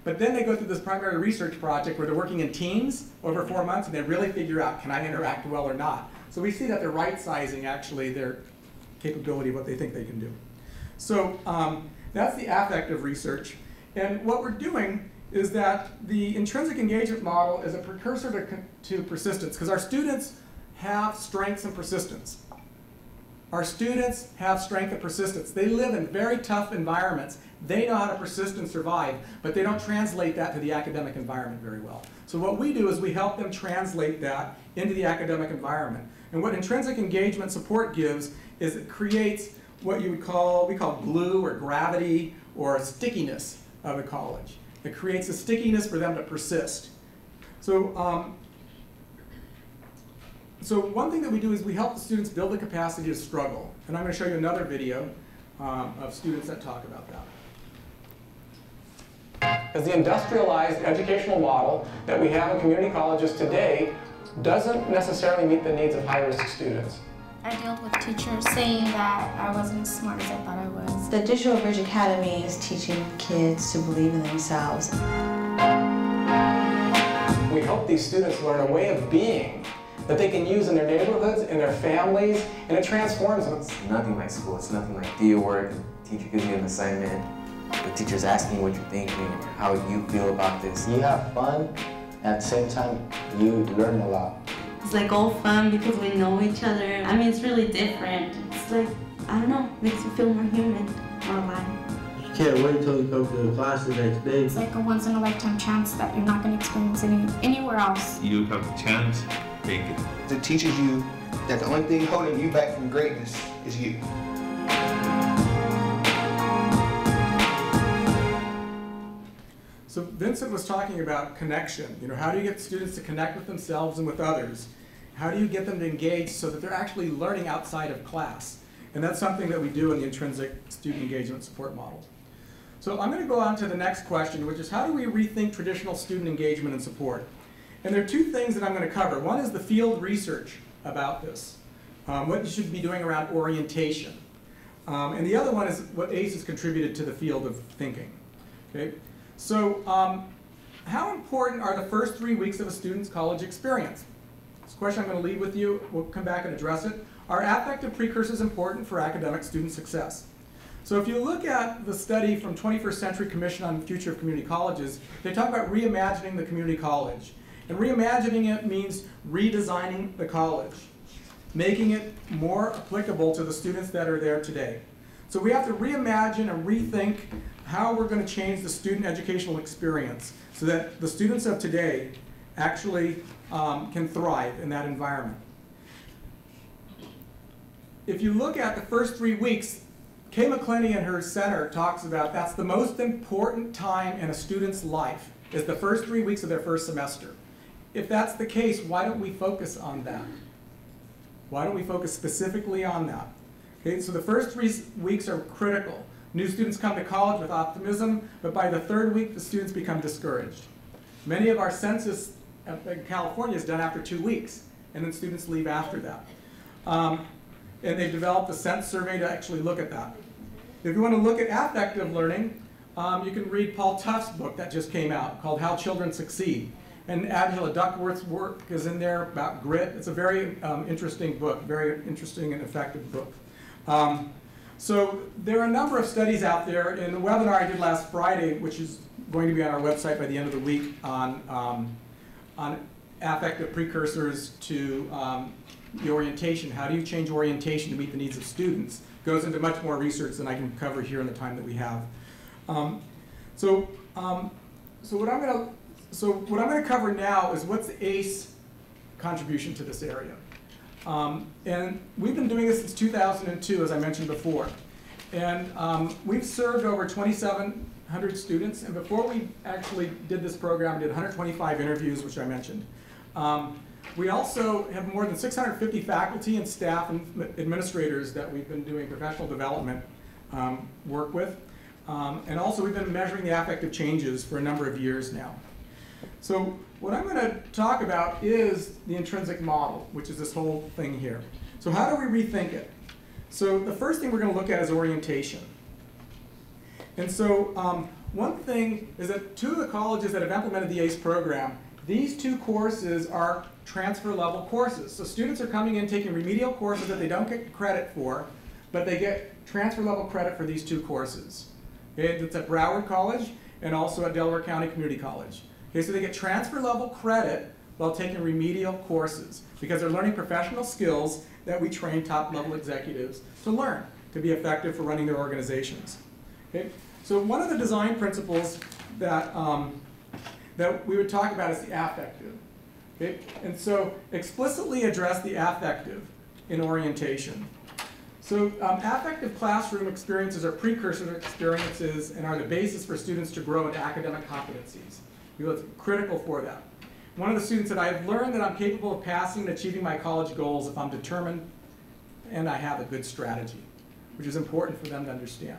but then they go through this primary research project where they're working in teams over 4 months, and they really figure out, can I interact well or not? So we see that they're right-sizing, actually, their capability of what they think they can do. So that's the affective research. And what we're doing is that the intrinsic engagement model is a precursor to persistence, because our students have strengths and persistence. Our students have strength and persistence. They live in very tough environments. They know how to persist and survive, but they don't translate that to the academic environment very well. So what we do is we help them translate that into the academic environment. And what intrinsic engagement support gives is it creates what we call glue or gravity or stickiness of the college. It creates a stickiness for them to persist. So, so one thing that we do is we help the students build the capacity to struggle. And I'm going to show you another video of students that talk about that. Because the industrialized educational model that we have in community colleges today doesn't necessarily meet the needs of high-risk students. I dealt with teachers saying that I wasn't as smart as I thought I was. The Digital Bridge Academy is teaching kids to believe in themselves. We hope these students learn a way of being that they can use in their neighborhoods, in their families, and it transforms them. It's nothing like school. It's nothing like do your work. The teacher gives you an assignment. The teacher's asking you what you're thinking, how you feel about this. You have fun. At the same time, you learn a lot. It's like all fun because we know each other. I mean, it's really different. It's like, I don't know, makes you feel more human, more alive. You can't wait until you come to the class the next day. It's like a once-in-a-lifetime chance that you're not going to experience anywhere else. You have the chance, take it. It teaches you that the only thing holding you back from greatness is you. So Vincent was talking about connection. You know, how do you get students to connect with themselves and with others? How do you get them to engage so that they're actually learning outside of class? And that's something that we do in the Intrinsic Student Engagement Support Model. So I'm going to go on to the next question, which is how do we rethink traditional student engagement and support? And there are 2 things that I'm going to cover. One is the field research about this, what you should be doing around orientation. And the other one is what ACE has contributed to the field of thinking. Okay? So how important are the first 3 weeks of a student's college experience? This question I'm going to leave with you. We'll come back and address it. Are affective precursors important for academic student success? So if you look at the study from 21st Century Commission on the Future of Community Colleges, they talk about reimagining the community college. And reimagining it means redesigning the college, making it more applicable to the students that are there today. So we have to reimagine and rethink how we're going to change the student educational experience so that the students of today actually can thrive in that environment. If you look at the first 3 weeks, Kay McClenny in her center talks about that's the most important time in a student's life, is the first 3 weeks of their first semester. If that's the case, why don't we focus on that? Why don't we focus specifically on that? Okay, so the first 3 weeks are critical. New students come to college with optimism, but by the 3rd week, the students become discouraged. Many of our census in California is done after 2 weeks, and then students leave after that. And they've developed a sense survey to actually look at that. If you want to look at affective learning, you can read Paul Tuff's book that just came out called How Children Succeed. And Angela Duckworth's work is in there about grit. It's a very interesting book, very interesting and effective book. So there are a number of studies out there. In the webinar I did last Friday, which is going to be on our website by the end of the week, on affective precursors to the orientation. How do you change orientation to meet the needs of students? Goes into much more research than I can cover here in the time that we have. So what I'm going to cover now is what's the ACE contribution to this area. And we've been doing this since 2002, as I mentioned before. And we've served over 2,700 students. And before we actually did this program, we did 125 interviews, which I mentioned. We also have more than 650 faculty and staff and administrators that we've been doing professional development work with. And also we've been measuring the affective changes for a number of years now. So what I'm going to talk about is the intrinsic model, which is this whole thing here. So how do we rethink it? So the first thing we're going to look at is orientation. And so one thing is that 2 of the colleges that have implemented the ACE program, these 2 courses are transfer level courses. So students are coming in taking remedial courses that they don't get credit for, but they get transfer level credit for these 2 courses. Okay, it's at Broward College and also at Delaware County Community College. Okay, so they get transfer level credit while taking remedial courses because they're learning professional skills that we train top level executives to learn to be effective for running their organizations. Okay, so one of the design principles that that we would talk about is the affective. Okay, and so explicitly address the affective in orientation. So affective classroom experiences are precursor experiences and are the basis for students to grow in academic competencies. It's critical for that. One of the students said, I've learned that I'm capable of passing and achieving my college goals if I'm determined and I have a good strategy, which is important for them to understand.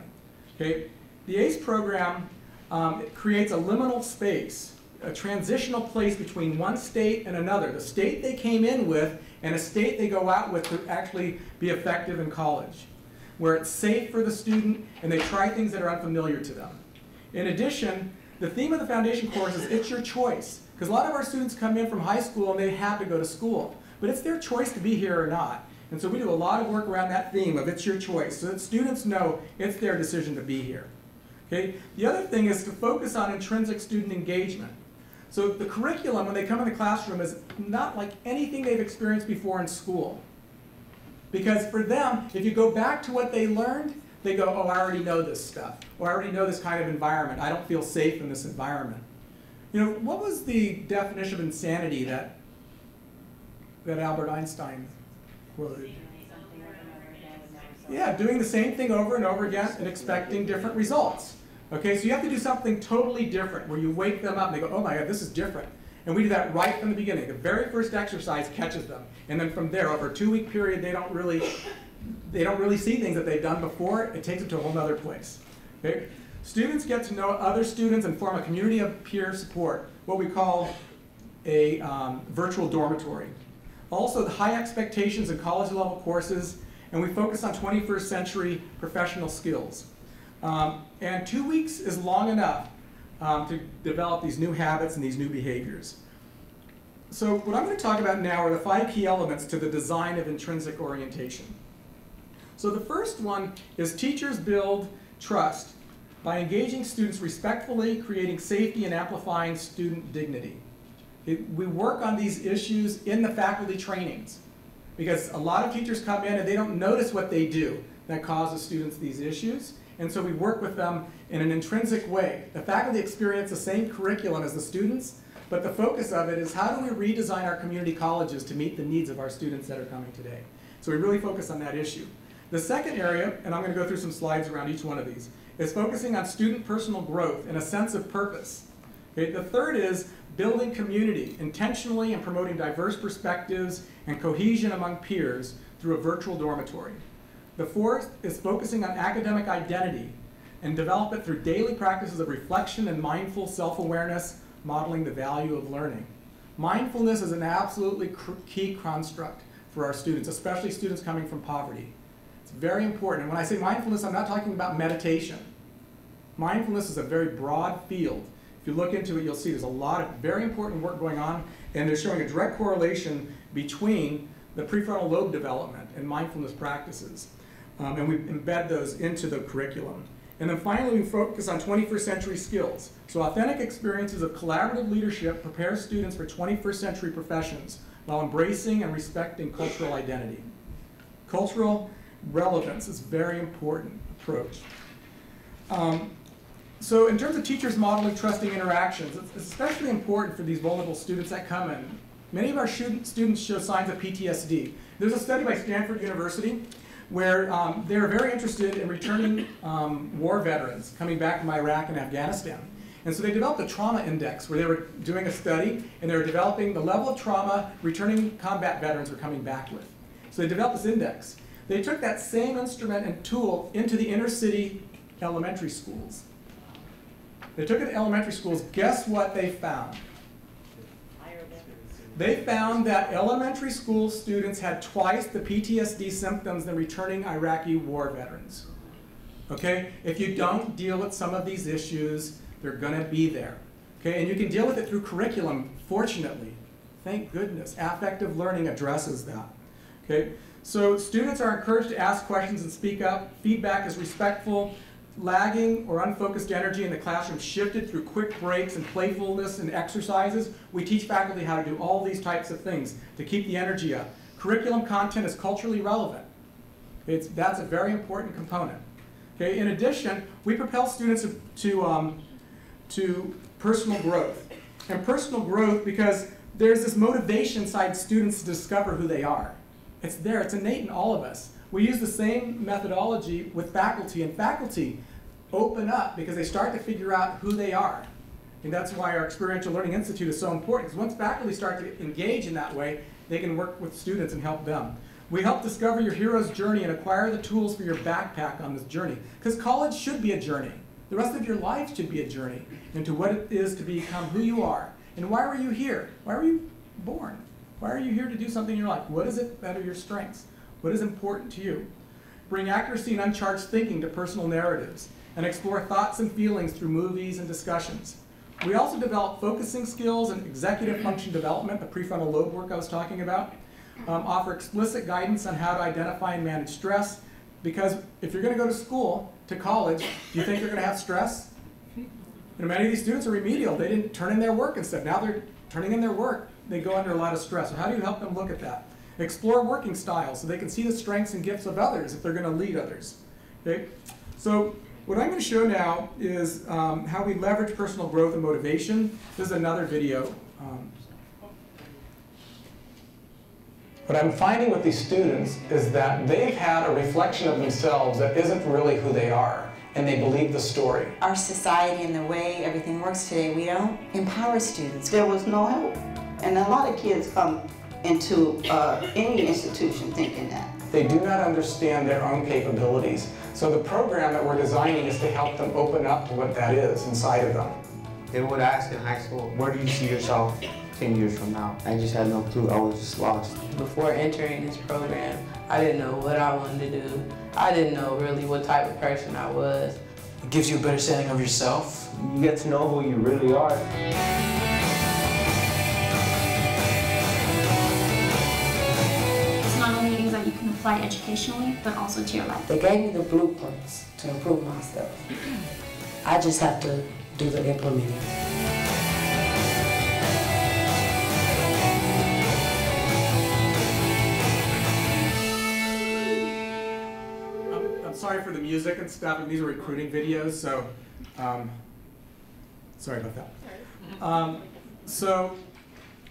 Okay? The ACE program it creates a liminal space, a transitional place between one state and another, the state they came in with and a state they go out with to actually be effective in college, where it's safe for the student and they try things that are unfamiliar to them. In addition, the theme of the foundation course is it's your choice, because a lot of our students come in from high school and they have to go to school, but it's their choice to be here or not. And so we do a lot of work around that theme of it's your choice, so that students know it's their decision to be here. Okay? The other thing is to focus on intrinsic student engagement. So the curriculum, when they come in the classroom, is not like anything they've experienced before in school. Because for them, if you go back to what they learned, they go, oh, I already know this stuff, or I already know this kind of environment. I don't feel safe in this environment. You know, what was the definition of insanity that Albert Einstein quoted? Yeah, doing the same thing over and over again and expecting different results. Okay, so you have to do something totally different where you wake them up and they go, oh my God, this is different. And we do that right from the beginning. The very first exercise catches them. And then from there, over a 2-week period, they don't really see things that they've done before. It takes them to a whole other place. Okay? Students get to know other students and form a community of peer support, what we call a virtual dormitory. Also, the high expectations in college level courses, and we focus on 21st century professional skills. And 2 weeks is long enough to develop these new habits and these new behaviors. So what I'm going to talk about now are the 5 key elements to the design of intrinsic orientation. So the first one is teachers build trust by engaging students respectfully, creating safety, and amplifying student dignity. We work on these issues in the faculty trainings because a lot of teachers come in and they don't notice what they do that causes students these issues. And so we work with them in an intrinsic way. The faculty experience the same curriculum as the students, but the focus of it is how do we redesign our community colleges to meet the needs of our students that are coming today. So we really focus on that issue. The second area, and I'm going to go through some slides around each one of these, is focusing on student personal growth and a sense of purpose. Okay? The third is building community, intentionally and promoting diverse perspectives and cohesion among peers through a virtual dormitory. The fourth is focusing on academic identity and develop it through daily practices of reflection and mindful self-awareness, modeling the value of learning. Mindfulness is an absolutely key construct for our students, especially students coming from poverty. It's very important. And when I say mindfulness, I'm not talking about meditation. Mindfulness is a very broad field. If you look into it, you'll see there's a lot of very important work going on, and they're showing a direct correlation between the prefrontal lobe development and mindfulness practices. And we embed those into the curriculum. And then finally, we focus on 21st century skills. So authentic experiences of collaborative leadership prepare students for 21st century professions while embracing and respecting cultural identity. Cultural relevance is a very important approach. So in terms of teachers modeling trusting interactions, it's especially important for these vulnerable students that come in. Many of our students show signs of PTSD. There's a study by Stanford University where they're very interested in returning war veterans coming back from Iraq and Afghanistan. And so they developed a trauma index where they were doing a study and they were developing the level of trauma returning combat veterans were coming back with. So they developed this index. They took that same instrument and tool into the inner city elementary schools. They took it to elementary schools. Guess what they found? They found that elementary school students had twice the PTSD symptoms than returning Iraqi war veterans. Okay? If you don't deal with some of these issues, they're going to be there. Okay? And you can deal with it through curriculum, fortunately. Thank goodness. Affective learning addresses that. Okay? So students are encouraged to ask questions and speak up. Feedback is respectful. Lagging or unfocused energy in the classroom shifted through quick breaks and playfulness and exercises. We teach faculty how to do all these types of things to keep the energy up. Curriculum content is culturally relevant. That's a very important component. Okay? In addition, we propel students to personal growth. And personal growth because there's this motivation inside students to discover who they are. It's there, it's innate in all of us. We use the same methodology with faculty, and faculty open up because they start to figure out who they are. And that's why our Experiential Learning Institute is so important, because once faculty start to engage in that way, they can work with students and help them. We help discover your hero's journey and acquire the tools for your backpack on this journey. Because college should be a journey. The rest of your life should be a journey into what it is to become who you are. And why were you here? Why were you born? Why are you here to do something in your life? What is it that are your strengths? What is important to you? Bring accuracy and uncharged thinking to personal narratives and explore thoughts and feelings through movies and discussions. We also develop focusing skills and executive function development, the prefrontal lobe work I was talking about. Offer explicit guidance on how to identify and manage stress, because if you're going to go to school, to college, do you think you're going to have stress? Many of these students are remedial. They didn't turn in their work and stuff. Now they're turning in their work. They go under a lot of stress. So how do you help them look at that? Explore working styles so they can see the strengths and gifts of others if they're going to lead others. Okay? So what I'm going to show now is how we leverage personal growth and motivation. This is another video. What I'm finding with these students is that they've had a reflection of themselves that isn't really who they are, and they believe the story. Our society and the way everything works today, we don't empower students. There was no help. And a lot of kids come into any institution thinking that. They do not understand their own capabilities. So the program that we're designing is to help them open up to what that is inside of them. They would ask in high school, where do you see yourself 10 years from now? I just had no clue. I was just lost. Before entering this program, I didn't know what I wanted to do. I didn't know really what type of person I was. It gives you a better understanding of yourself. You get to know who you really are. It's not only things that you can apply educationally, but also to your life. They gave me the blueprints to improve myself. I just have to do the implementing. Sorry for the music and stuff, and these are recruiting videos, so sorry about that. So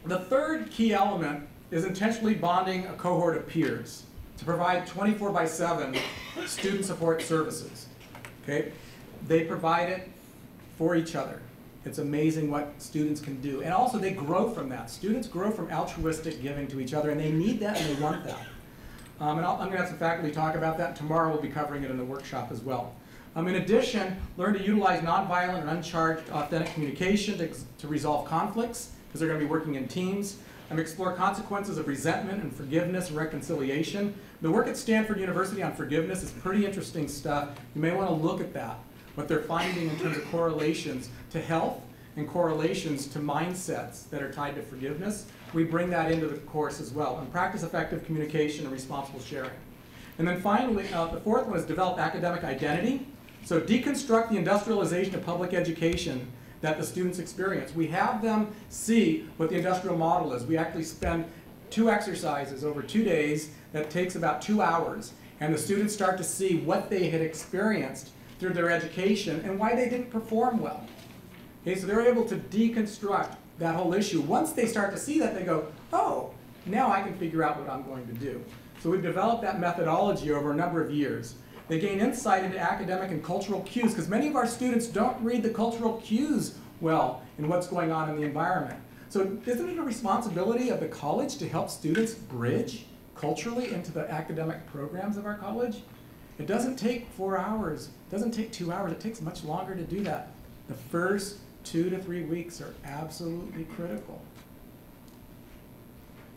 the third key element is intentionally bonding a cohort of peers to provide 24/7 student support services. Okay? They provide it for each other. It's amazing what students can do. And also they grow from that. Students grow from altruistic giving to each other, and they need that and they want that. I'm going to have some faculty talk about that. Tomorrow we'll be covering it in the workshop as well. In addition, learn to utilize nonviolent and uncharged authentic communication to resolve conflicts, because they're going to be working in teams. Explore consequences of resentment and forgiveness and reconciliation. The work at Stanford University on forgiveness is pretty interesting stuff. You may want to look at that, what they're finding in terms of correlations to health and correlations to mindsets that are tied to forgiveness. We bring that into the course as well. And practice effective communication and responsible sharing. And then finally, the fourth one is develop academic identity. So deconstruct the industrialization of public education that the students experience. We have them see what the industrial model is. We actually spend 2 exercises over 2 days that takes about 2 hours. And the students start to see what they had experienced through their education and why they didn't perform well. Okay, so they're able to deconstruct that whole issue. Once they start to see that, they go, oh, now I can figure out what I'm going to do. So we've developed that methodology over a number of years. They gain insight into academic and cultural cues, because many of our students don't read the cultural cues well in what's going on in the environment. So isn't it a responsibility of the college to help students bridge culturally into the academic programs of our college? It doesn't take 4 hours, it doesn't take 2 hours, it takes much longer to do that. The first 2 to 3 weeks are absolutely critical.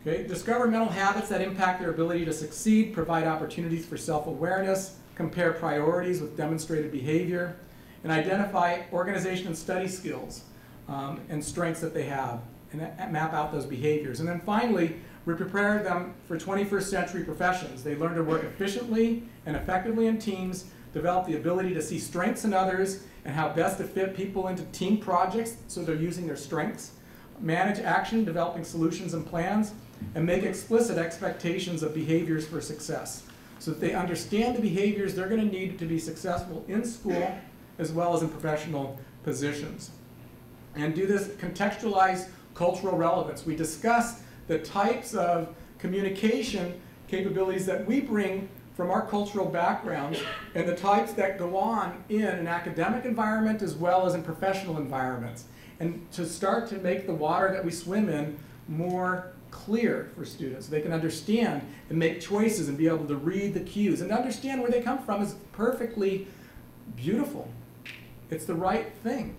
Okay, discover mental habits that impact their ability to succeed, provide opportunities for self-awareness, compare priorities with demonstrated behavior, and identify organization and study skills and strengths that they have, and map out those behaviors. And then finally, we prepare them for 21st century professions. They learn to work efficiently and effectively in teams, develop the ability to see strengths in others and how best to fit people into team projects so they're using their strengths, manage action, developing solutions and plans, and make explicit expectations of behaviors for success, so that they understand the behaviors they're going to need to be successful in school as well as in professional positions. And do this contextualize cultural relevance. We discuss the types of communication capabilities that we bring from our cultural backgrounds and the types that go on in an academic environment as well as in professional environments, and to start to make the water that we swim in more clear for students so they can understand and make choices and be able to read the cues and understand where they come from is perfectly beautiful. It's the right thing.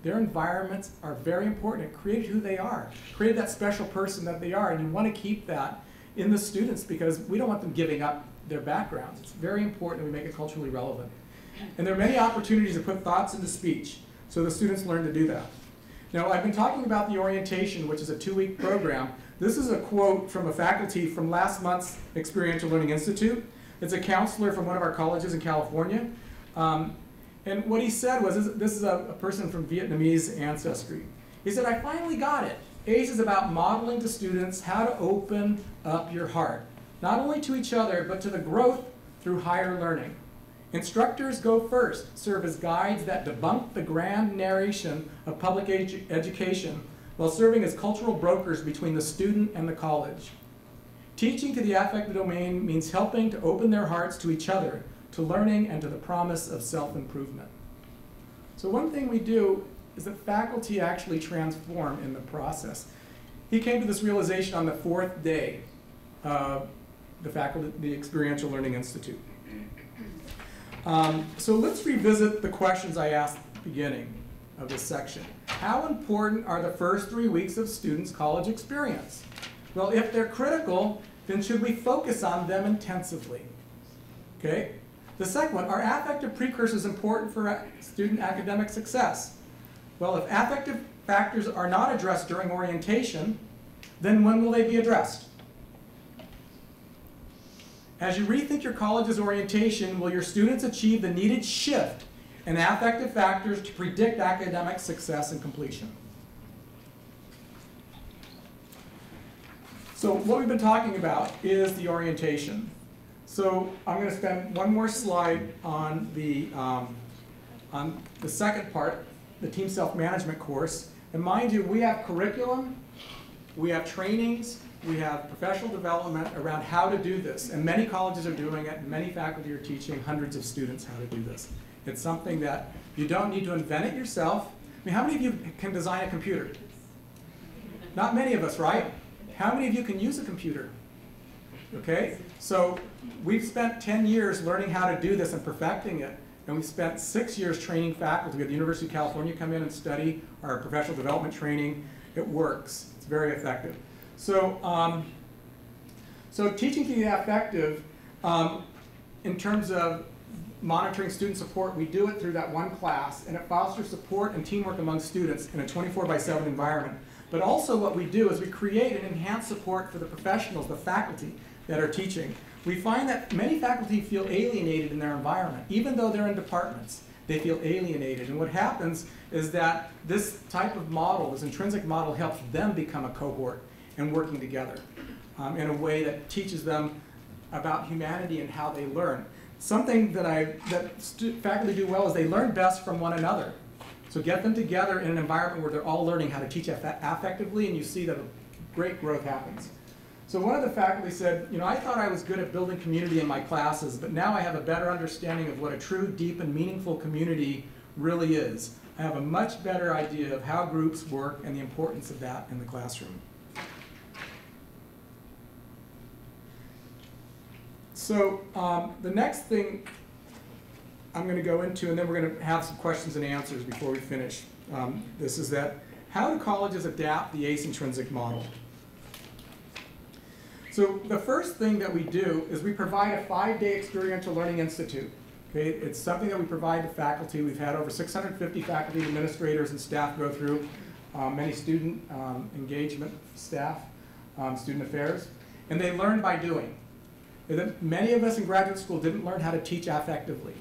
Their environments are very important. It created who they are, created that special person that they are, and you want to keep that in the students because we don't want them giving up their backgrounds. It's very important that we make it culturally relevant. And there are many opportunities to put thoughts into speech, so the students learn to do that. Now, I've been talking about the orientation, which is a 2-week program. This is a quote from a faculty from last month's Experiential Learning Institute. It's a counselor from one of our colleges in California. And what he said was, this is a person from Vietnamese ancestry. He said, I finally got it. ACE is about modeling to students how to open up your heart, not only to each other, but to the growth through higher learning. Instructors go first, serve as guides that debunk the grand narration of public education while serving as cultural brokers between the student and the college. Teaching to the affective domain means helping to open their hearts to each other, to learning, and to the promise of self-improvement. So one thing we do is that faculty actually transform in the process. He came to this realization on the 4th day of the Experiential Learning Institute. So let's revisit the questions I asked at the beginning of this section. How important are the first 3 weeks of students' college experience? Well, if they're critical, then should we focus on them intensively? Okay? The second one, are affective precursors important for student academic success? Well, if affective factors are not addressed during orientation, then when will they be addressed? As you rethink your college's orientation, will your students achieve the needed shift in affective factors to predict academic success and completion? So what we've been talking about is the orientation. So I'm going to spend one more slide on the second part, the team self-management course. And mind you, we have curriculum, we have trainings, we have professional development around how to do this. And many colleges are doing it, and many faculty are teaching hundreds of students how to do this. It's something that you don't need to invent it yourself. I mean, how many of you can design a computer? Not many of us, right? How many of you can use a computer? Okay, so we've spent 10 years learning how to do this and perfecting it, and we've spent 6 years training faculty. We had the University of California come in and study our professional development training. It works. It's very effective. So, so teaching can be effective in terms of monitoring student support. We do it through that one class, and it fosters support and teamwork among students in a 24/7 environment. But also what we do is we create and enhance support for the professionals, the faculty that are teaching. We find that many faculty feel alienated in their environment. Even though they're in departments, they feel alienated. And what happens is that this type of model, this intrinsic model, helps them become a cohort and working together in a way that teaches them about humanity and how they learn. Something that faculty do well is they learn best from one another. So get them together in an environment where they're all learning how to teach affectively, and you see that great growth happens. So one of the faculty said, you know, I thought I was good at building community in my classes, but now I have a better understanding of what a true, deep, and meaningful community really is. I have a much better idea of how groups work and the importance of that in the classroom. So the next thing I'm going to go into, and then we're going to have some questions and answers before we finish, this is that how do colleges adapt the ACE intrinsic model? So the first thing that we do is we provide a 5-day experiential learning institute. Okay? It's something that we provide to faculty. We've had over 650 faculty, administrators, and staff go through, many student engagement staff, student affairs, and they learn by doing. Many of us in graduate school didn't learn how to teach affectively.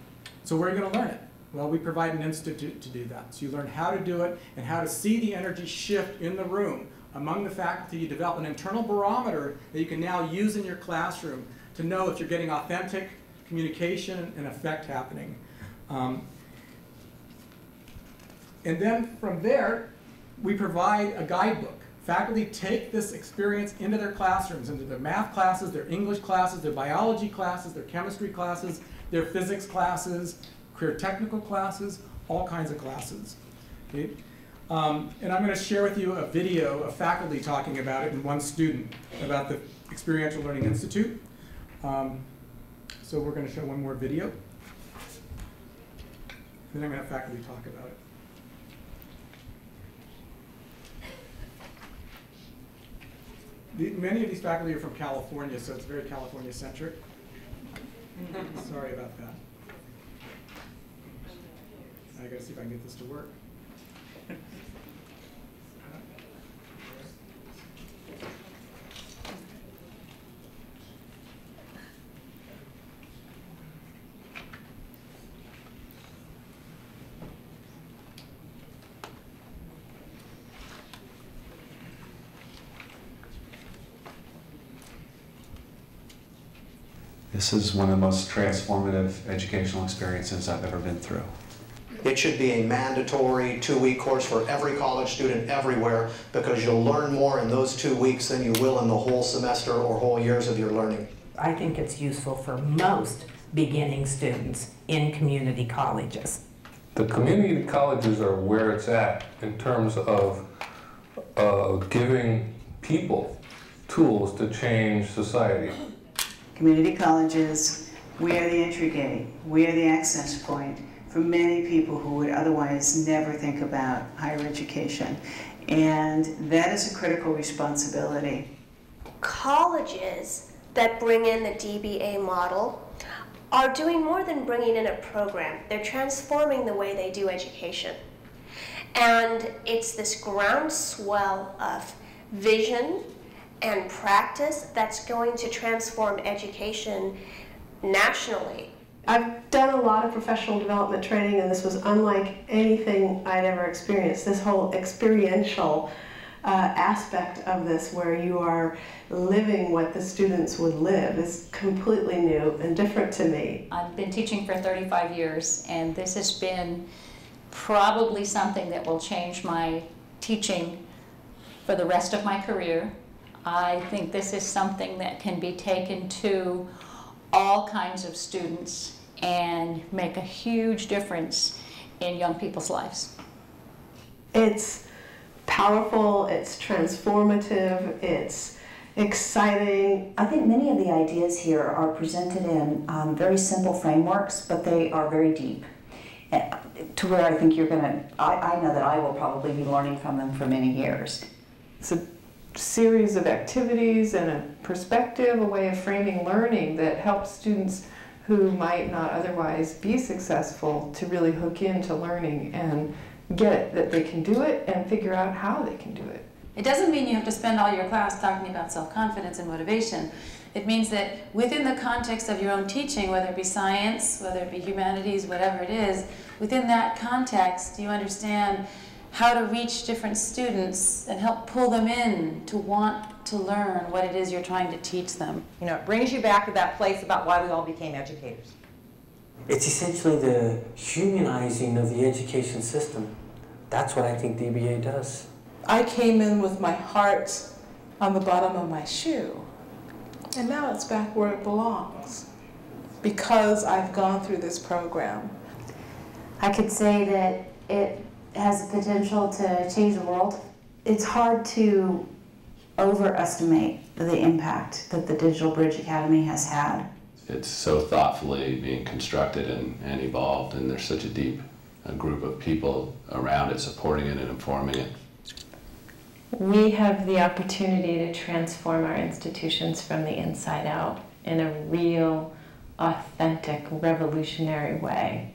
So where are you going to learn it? Well, we provide an institute to do that. So you learn how to do it and how to see the energy shift in the room among the faculty. You develop an internal barometer that you can now use in your classroom to know if you're getting authentic communication and effect happening. And then from there, we provide a guidebook. Faculty take this experience into their classrooms, into their math classes, their English classes, their biology classes, their chemistry classes, their physics classes, career technical classes, all kinds of classes. Okay? And I'm going to share with you a video of faculty talking about it and one student about the Experiential Learning Institute. So we're going to show one more video. And then I'm going to have faculty talk about it. Many of these faculty are from California, so it's very California-centric. Sorry about that. I gotta see if I can get this to work. This is one of the most transformative educational experiences I've ever been through. It should be a mandatory 2-week course for every college student everywhere, because you'll learn more in those 2 weeks than you will in the whole semester or whole years of your learning. I think it's useful for most beginning students in community colleges. The community colleges are where it's at in terms of giving people tools to change society. Community colleges, we are the entry gate, we are the access point for many people who would otherwise never think about higher education. And that is a critical responsibility. Colleges that bring in the DBA model are doing more than bringing in a program. They're transforming the way they do education. And it's this groundswell of vision and practice that's going to transform education nationally. I've done a lot of professional development training, and this was unlike anything I'd ever experienced. This whole experiential aspect of this, where you are living what the students would live, is completely new and different to me. I've been teaching for 35 years, and this has been probably something that will change my teaching for the rest of my career. I think this is something that can be taken to all kinds of students and make a huge difference in young people's lives. It's powerful, it's transformative, it's exciting. I think many of the ideas here are presented in very simple frameworks, but they are very deep. To where I think you're gonna, I know that I will probably be learning from them for many years. It's a series of activities and a perspective, a way of framing learning that helps students who might not otherwise be successful to really hook into learning and get it, that they can do it and figure out how they can do it. It doesn't mean you have to spend all your class talking about self-confidence and motivation. It means that within the context of your own teaching, whether it be science, whether it be humanities, whatever it is, within that context you understand how to reach different students and help pull them in to want to learn what it is you're trying to teach them. You know, it brings you back to that place about why we all became educators. It's essentially the humanizing of the education system. That's what I think DBA does. I came in with my heart on the bottom of my shoe, and now it's back where it belongs because I've gone through this program. I could say that it has the potential to change the world. It's hard to overestimate the impact that the Digital Bridge Academy has had. It's so thoughtfully being constructed and evolved, and there's such a deep group of people around it supporting it and informing it. We have the opportunity to transform our institutions from the inside out in a real, authentic, revolutionary way.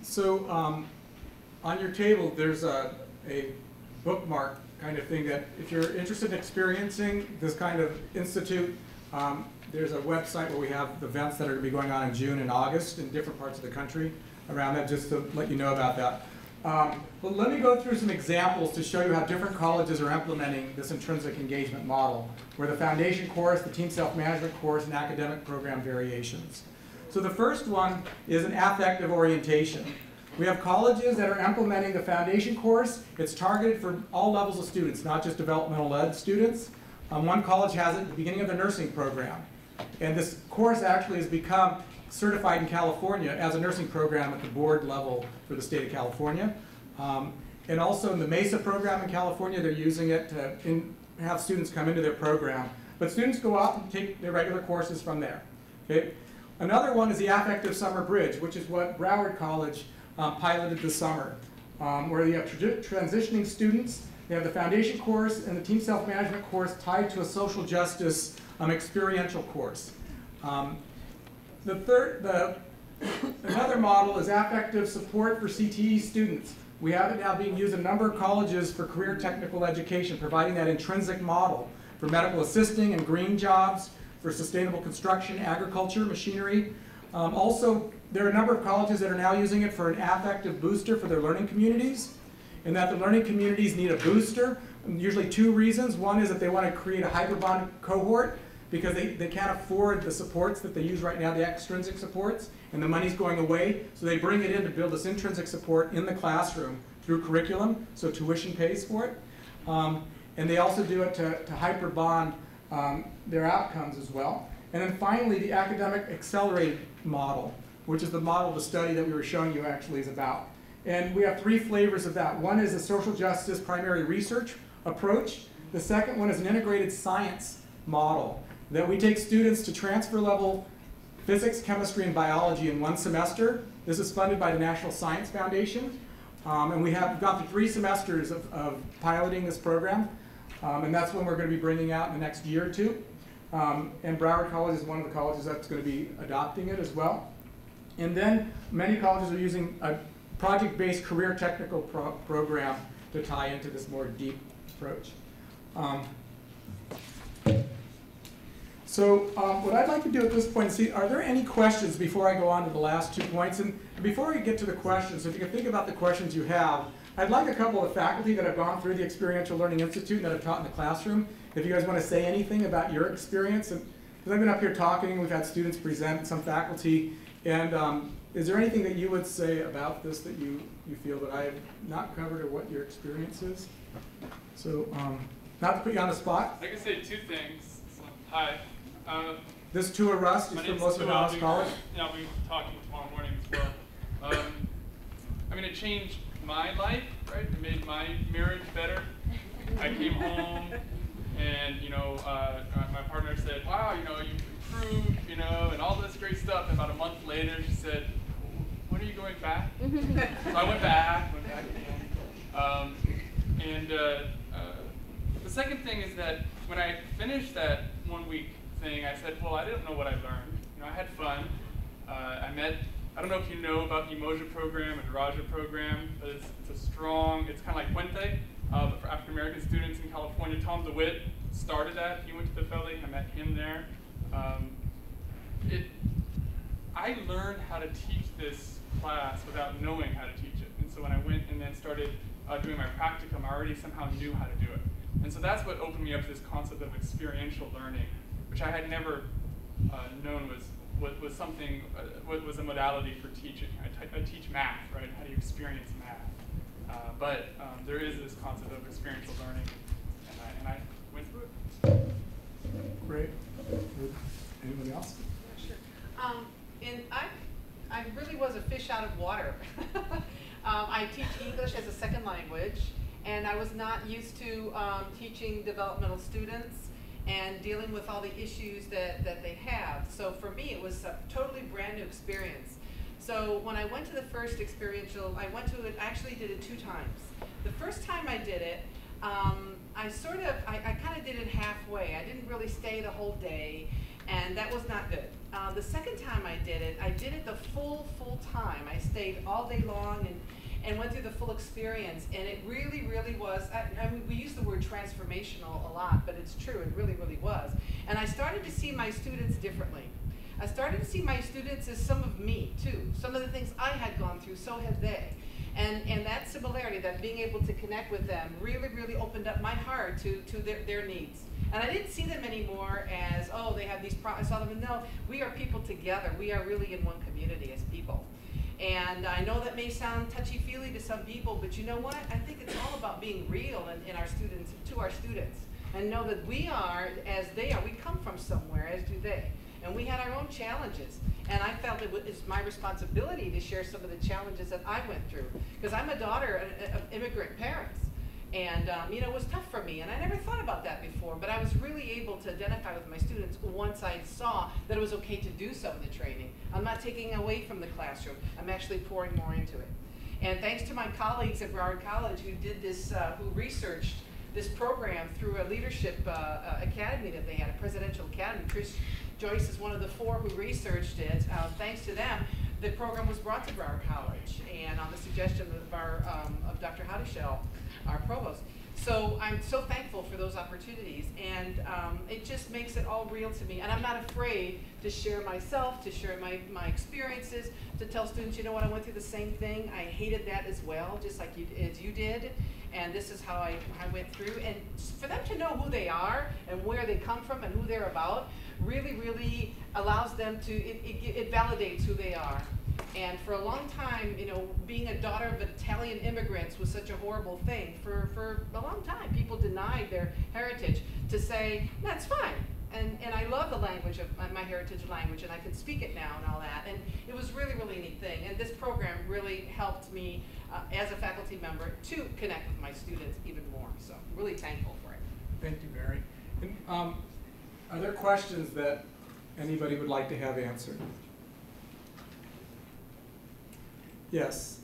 So on your table, there's a bookmark kind of thing that if you're interested in experiencing this kind of institute, there's a website where we have the events that are going to be going on in June and August in different parts of the country around that, just to let you know about that. But let me go through some examples to show you how different colleges are implementing this intrinsic engagement model, where the foundation course, the team self-management course, and academic program variations. So the first one is an affective orientation. We have colleges that are implementing the foundation course. It's targeted for all levels of students, not just developmental ed students. One college has it at the beginning of the nursing program. And this course actually has become certified in California as a nursing program at the board level for the state of California. And also in the MESA program in California, they're using it to have students come into their program. But students go out and take their regular courses from there. Okay? Another one is the Affective Summer Bridge, which is what Broward College piloted this summer, where you have transitioning students. They have the foundation course and the team self-management course tied to a social justice experiential course. Another model is affective support for CTE students. We have it now being used in a number of colleges for career technical education, providing that intrinsic model for medical assisting and green jobs, for sustainable construction, agriculture, machinery. Also, there are a number of colleges that are now using it for an affective booster for their learning communities, and that the learning communities need a booster. Usually two reasons. One is that they want to create a hyperbond cohort because they can't afford the supports that they use right now, the extrinsic supports, and the money's going away. So they bring it in to build this intrinsic support in the classroom through curriculum, so tuition pays for it. And they also do it to hyperbond their outcomes as well. And then finally, the academic accelerated model, which is the model of the study that we were showing you actually is about. And we have three flavors of that. One is a social justice primary research approach. The second one is an integrated science model, that we take students to transfer level physics, chemistry, and biology in one semester. This is funded by the National Science Foundation. And we've gone through 3 semesters of piloting this program. And that's when we're going to be bringing out in the next year or two. And Broward College is one of the colleges that's going to be adopting it as well. And then many colleges are using a project-based career technical program to tie into this more deep approach. So what I'd like to do at this point is see, are there any questions before I go on to the last 2 points? And before we get to the questions, if you can think about the questions you have, I'd like a couple of faculty that have gone through the Experiential Learning Institute and that have taught in the classroom, if you guys want to say anything about your experience. Because I've been up here talking, we've had students present, some faculty, and Is there anything that you would say about this that you feel that I have not covered, or what your experience is? So, not to put you on the spot. I can say two things. Hi. This tour, Russ, is from Los Angeles College. Yeah, I'll be talking tomorrow morning as well. I mean, it changed my life, right? It made my marriage better. I came home, and my partner said, "Wow, you improved, and all this great stuff." And about a month later, she said, "When are you going back?" So I went back again. The second thing is that when I finished that 1 week thing, I said, well, I didn't know what I learned. I had fun. I don't know if you know about the Emoja program and Raja program, but it's kind of like Puente, but for African American students in California. Tom DeWitt started that. He went to the Philly. I met him there. I learned how to teach this class without knowing how to teach it. And so when I went and then started doing my practicum, I already somehow knew how to do it. And so that's what opened me up to this concept of experiential learning, which I had never known was something, was a modality for teaching. I teach math, right? How do you experience math? But there is this concept of experiential learning, and I went through it. Great. Anybody else? Sure. And I really was a fish out of water. I teach English as a second language, and I was not used to teaching developmental students and dealing with all the issues that they have. So for me, it was a totally brand new experience. So when I went to the first experiential, I actually did it 2 times. The first time I did it, I kind of did it halfway. I didn't really stay the whole day, and that was not good. The second time I did it the full time. I stayed all day long and went through the full experience, and it really, really was, I mean, we use the word transformational a lot, but it's true, it really, really was. And I started to see my students differently. I started to see my students as some of me, too. Some of the things I had gone through, so had they. And that similarity, that being able to connect with them, really, really opened up my heart to their needs. And I didn't see them anymore as, oh, they have these problems. I saw them, no, we are people together. We are really in one community as people. And I know that may sound touchy-feely to some people, but you know what? I think it's all about being real in our students, to our students, and know that we are as they are. We come from somewhere, as do they. And we had our own challenges. And I felt it was my responsibility to share some of the challenges that I went through. Because I'm a daughter of immigrant parents. And it was tough for me, and I never thought about that before, but I was really able to identify with my students once I saw that it was okay to do some of the training. I'm not taking away from the classroom, I'm actually pouring more into it. And thanks to my colleagues at Broward College who did this, who researched this program through a leadership academy that they had, a presidential academy. Chris Joyce is one of the 4 who researched it. Thanks to them, the program was brought to Broward College, and on the suggestion of Dr. Hadishel, our provost. So I'm so thankful for those opportunities, and it just makes it all real to me. And I'm not afraid to share myself, to share my experiences, to tell students, you know what, I went through the same thing. I hated that as well, just like you did. And this is how I went through. And for them to know who they are and where they come from and who they're about really, really allows them to, it validates who they are. And for a long time, being a daughter of Italian immigrants was such a horrible thing. For a long time, people denied their heritage to say, that's fine. And I love the language of my heritage language, and I can speak it now and all that. And it was really, really neat thing. And this program really helped me as a faculty member to connect with my students even more. So I'm really thankful for it. Thank you, Mary. And, are there questions that anybody would like to have answered? Yes.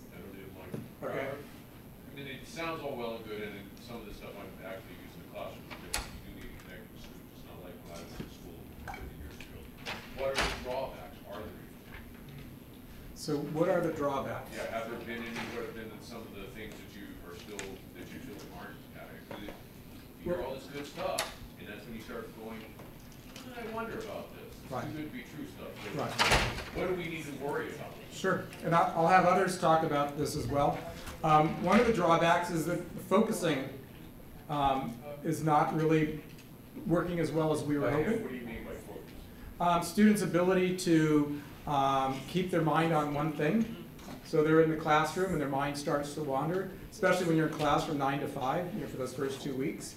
Okay. I mean, it sounds all well and good, and some of the stuff I'm actually using in the classroom, because you do need to connect with students. It's not like when I was in school 50 years ago. What are the drawbacks? Are there even? So what are the drawbacks? Yeah, have there been any? What have been some of the things that you are still, that you feel aren't? You hear all this good stuff, and that's when you start going, I wonder about this. Right. Too good to be true stuff. So right. What do we need to worry about? Sure, and I'll have others talk about this as well. One of the drawbacks is that focusing is not really working as well as we were hoping. What do you mean by focus? Students' ability to keep their mind on one thing. So they're in the classroom and their mind starts to wander, especially when you're in class from 9 to 5, for those first 2 weeks.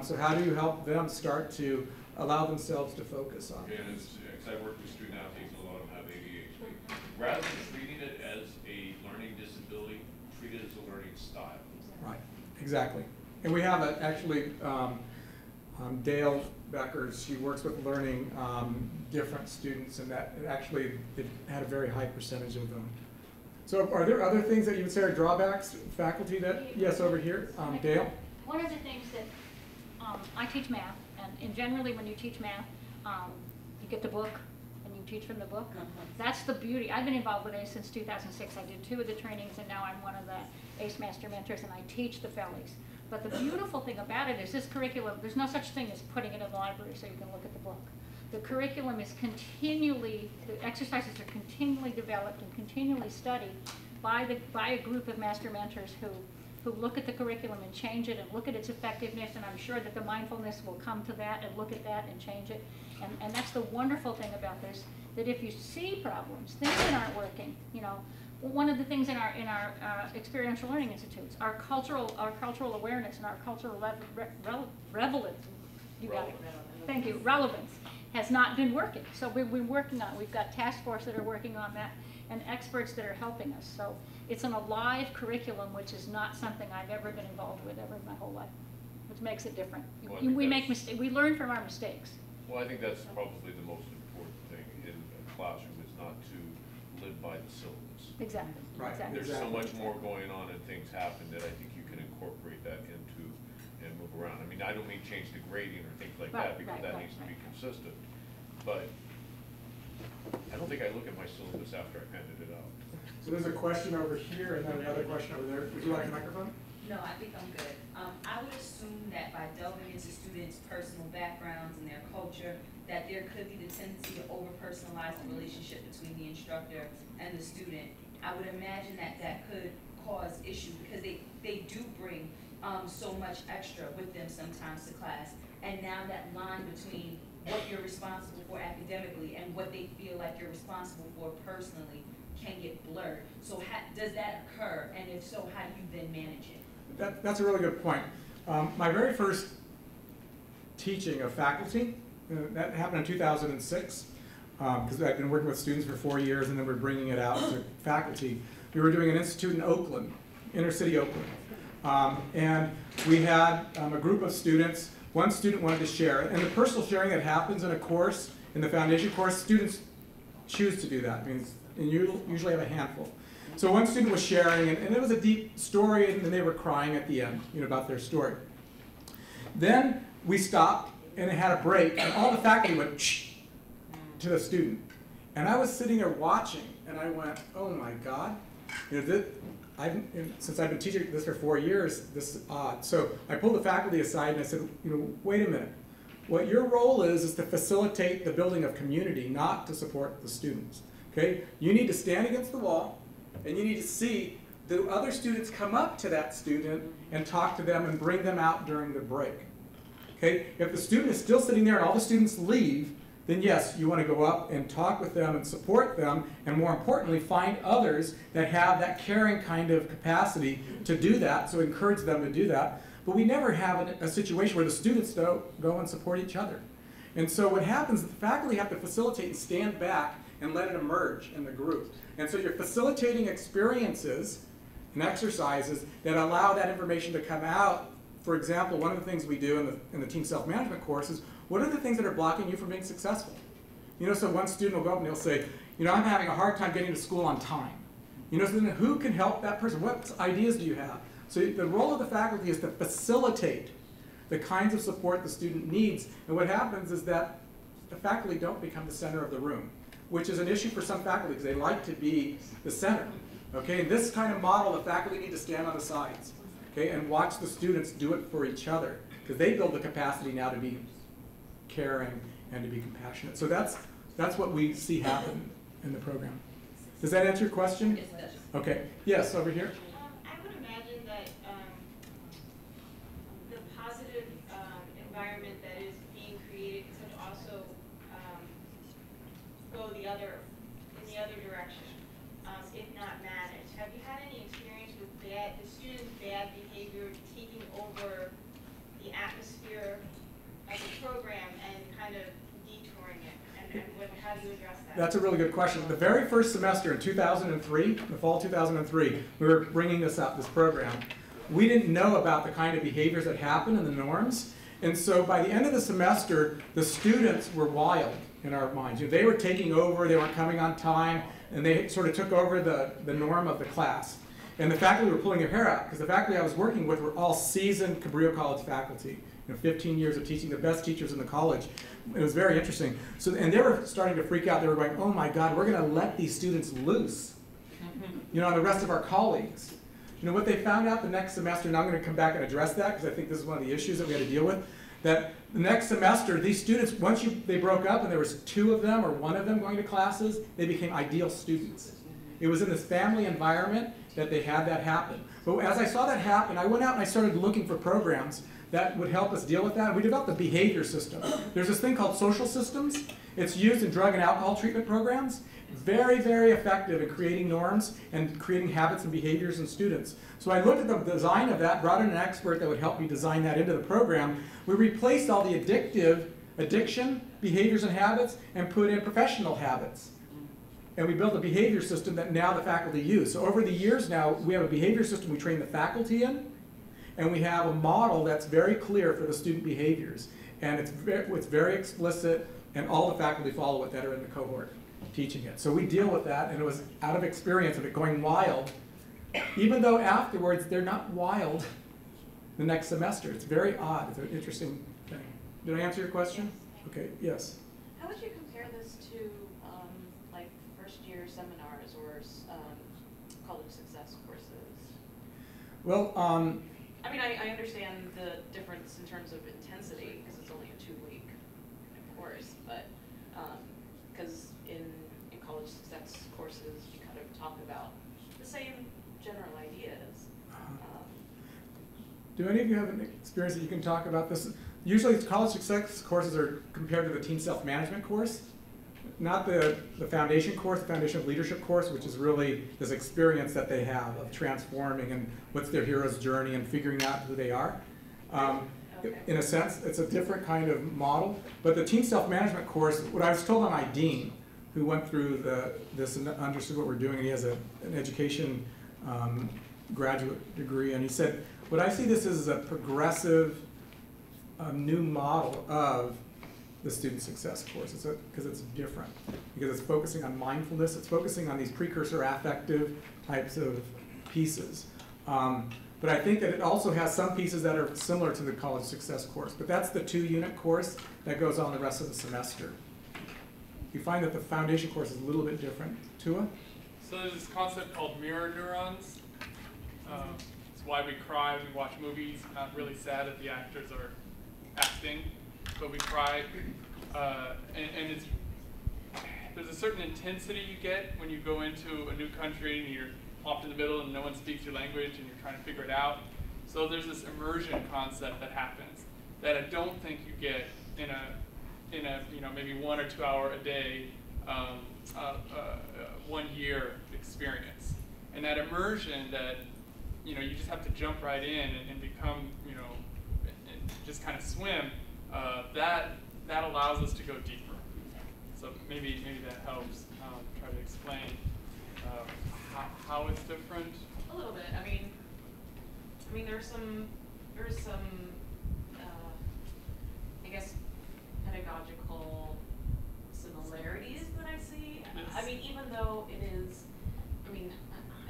So how do you help them start to allow themselves to focus on it? And because I work with student athletes, a lot of them have ADHD. Rather than treating it as a learning disability, treat it as a learning style. Right, exactly. And we have actually Dale Beckers, she works with learning different students, and that actually it had a very high percentage of them. So are there other things that you would say are drawbacks, faculty, that, yes, over here, Dale? One of the things that I teach math, and generally when you teach math, you get the book and you teach from the book. That's the beauty. I've been involved with ACE since 2006. I did 2 of the trainings, and now I'm one of the ACE Master Mentors, and I teach the fellows. But the beautiful thing about it is this curriculum, there's no such thing as putting it in the library so you can look at the book. The curriculum is continually, the exercises are continually developed and continually studied by a group of master mentors who look at the curriculum and change it and look at its effectiveness, and I'm sure that the mindfulness will come to that and look at that and change it. And that's the wonderful thing about this, that if you see problems, things that aren't working, one of the things in our experiential learning institutes, our cultural awareness and our cultural relevance, you got it. Thank you, relevance has not been working. So we've been working on it. We've got task force that are working on that and experts that are helping us. So it's an alive curriculum, which is not something I've ever been involved with ever in my whole life, which makes it different. Well, we make mistakes. We learn from our mistakes. Well, I think that's probably the most important thing in a classroom is not to live by the syllabus. Exactly. Right. Exactly. There's so much more going on and things happen that I think you can incorporate that into and move around. I mean, I don't mean change the grading or things like that because that needs to be consistent. But I don't think I look at my syllabus after I've handed it out. So there's a question over here and then another question over there. Would you like a microphone? No, I think I'm good. I would assume that by delving into students' personal backgrounds and their culture, that there could be the tendency to over-personalize the relationship between the instructor and the student. I would imagine that that could cause issues because they do bring so much extra with them sometimes to class. And now that line between what you're responsible for academically and what they feel like you're responsible for personally can get blurred. So does that occur? And if so, how do you then manage it? That's a really good point. My very first teaching of faculty, that happened in 2006, because I've been working with students for 4 years and then we're bringing it out to faculty. We were doing an institute in Oakland, inner city Oakland. And we had a group of students. One student wanted to share it, and the personal sharing that happens in a course, in the foundation course, students choose to do that. And you usually have a handful. So one student was sharing, and it was a deep story, and they were crying at the end, about their story. Then we stopped, and it had a break, and all the faculty went shh to the student. And I was sitting there watching, and I went, oh my God. Since I've been teaching this for 4 years, this is odd. So I pulled the faculty aside and I said, wait a minute. What your role is to facilitate the building of community, not to support the students. Okay? You need to stand against the wall, and you need to see the other students come up to that student and talk to them and bring them out during the break. Okay? If the student is still sitting there and all the students leave, then yes, you want to go up and talk with them and support them, and more importantly, find others that have that caring kind of capacity to do that, so encourage them to do that. But we never have a situation where the students don't go and support each other. And so what happens is the faculty have to facilitate and stand back and let it emerge in the group. And so you're facilitating experiences and exercises that allow that information to come out. For example, one of the things we do in the team self-management course is, what are the things that are blocking you from being successful? So one student will go up and they'll say, I'm having a hard time getting to school on time. So then who can help that person? What ideas do you have? So the role of the faculty is to facilitate the kinds of support the student needs. And what happens is that the faculty don't become the center of the room, which is an issue for some faculty because they like to be the center. Okay, in this kind of model, the faculty need to stand on the sides, okay, and watch the students do it for each other, because they build the capacity now to be caring and to be compassionate. So that's what we see happen in the program. Does that answer your question? Yes, it does. Okay. Yes, over here. I would imagine that the positive environment that is being created could also go the other, in program and kind of detouring it, and how do you address that? That's a really good question. The very first semester in 2003, the fall 2003, we were bringing this program. We didn't know about the kind of behaviors that happen and the norms. And so by the end of the semester, the students were wild in our minds. You know, they were taking over, they weren't coming on time, and they sort of took over the norm of the class. And the faculty were pulling their hair out, because the faculty I was working with were all seasoned Cabrillo College faculty. 15 years of teaching, the best teachers in the college. It was very interesting. So, and they were starting to freak out. They were going, oh my God, we're going to let these students loose, on the rest of our colleagues. What they found out the next semester, and I'm going to come back and address that because I think this is one of the issues that we had to deal with, that the next semester, these students, once they broke up and there was 2 of them or 1 of them going to classes, they became ideal students. It was in this family environment that they had that happen. But as I saw that happen, I went out and I started looking for programs that would help us deal with that. We developed a behavior system. There's this thing called social systems. It's used in drug and alcohol treatment programs. Very, very effective in creating norms and creating habits and behaviors in students. So I looked at the design of that, brought in an expert that would help me design that into the program. We replaced all the addiction, behaviors and habits, and put in professional habits. And we built a behavior system that now the faculty use. So over the years now, we have a behavior system we train the faculty in, and we have a model that's very clear for the student behaviors. And it's very explicit, and all the faculty follow it that are in the cohort teaching it. So we deal with that, and it was out of experience of it going wild, even though afterwards they're not wild the next semester. It's very odd. It's an interesting thing. Did I answer your question? Yes. Okay, yes. How would you compare this to like first-year seminars or college success courses? Well, I mean, I understand the difference in terms of intensity because it's only a 2-week course, but because in college success courses you kind of talk about the same general ideas. Do any of you have an experience that you can talk about this? Usually college success courses are compared to the team self-management course, not the foundation course, the foundation of leadership course, which is really this experience that they have of transforming and what's their hero's journey and figuring out who they are. In a sense, it's a different kind of model. But the team self-management course, what I was told by my dean, who went through this and understood what we're doing, and he has an education graduate degree, and he said, what I see this as a progressive new model of the student success course, because it's different, because it's focusing on mindfulness, it's focusing on these precursor affective types of pieces. But I think that it also has some pieces that are similar to the college success course, but that's the 2-unit course that goes on the rest of the semester. You find that the foundation course is a little bit different. Tua? So there's this concept called mirror neurons. It's why we cry when we watch movies, not really sad that the actors are acting, but we cry. And there's a certain intensity you get when you go into a new country and you're off in the middle and no one speaks your language and you're trying to figure it out. So there's this immersion concept that happens that I don't think you get in a maybe 1 or 2 hour a day 1 year experience. And that immersion that you just have to jump right in and become and just kind of swim, that allows us to go deeper. So maybe that helps try to explain how it's different. A little bit. I mean there's some I guess pedagogical similarities that I see. Yes. I mean, even though it is,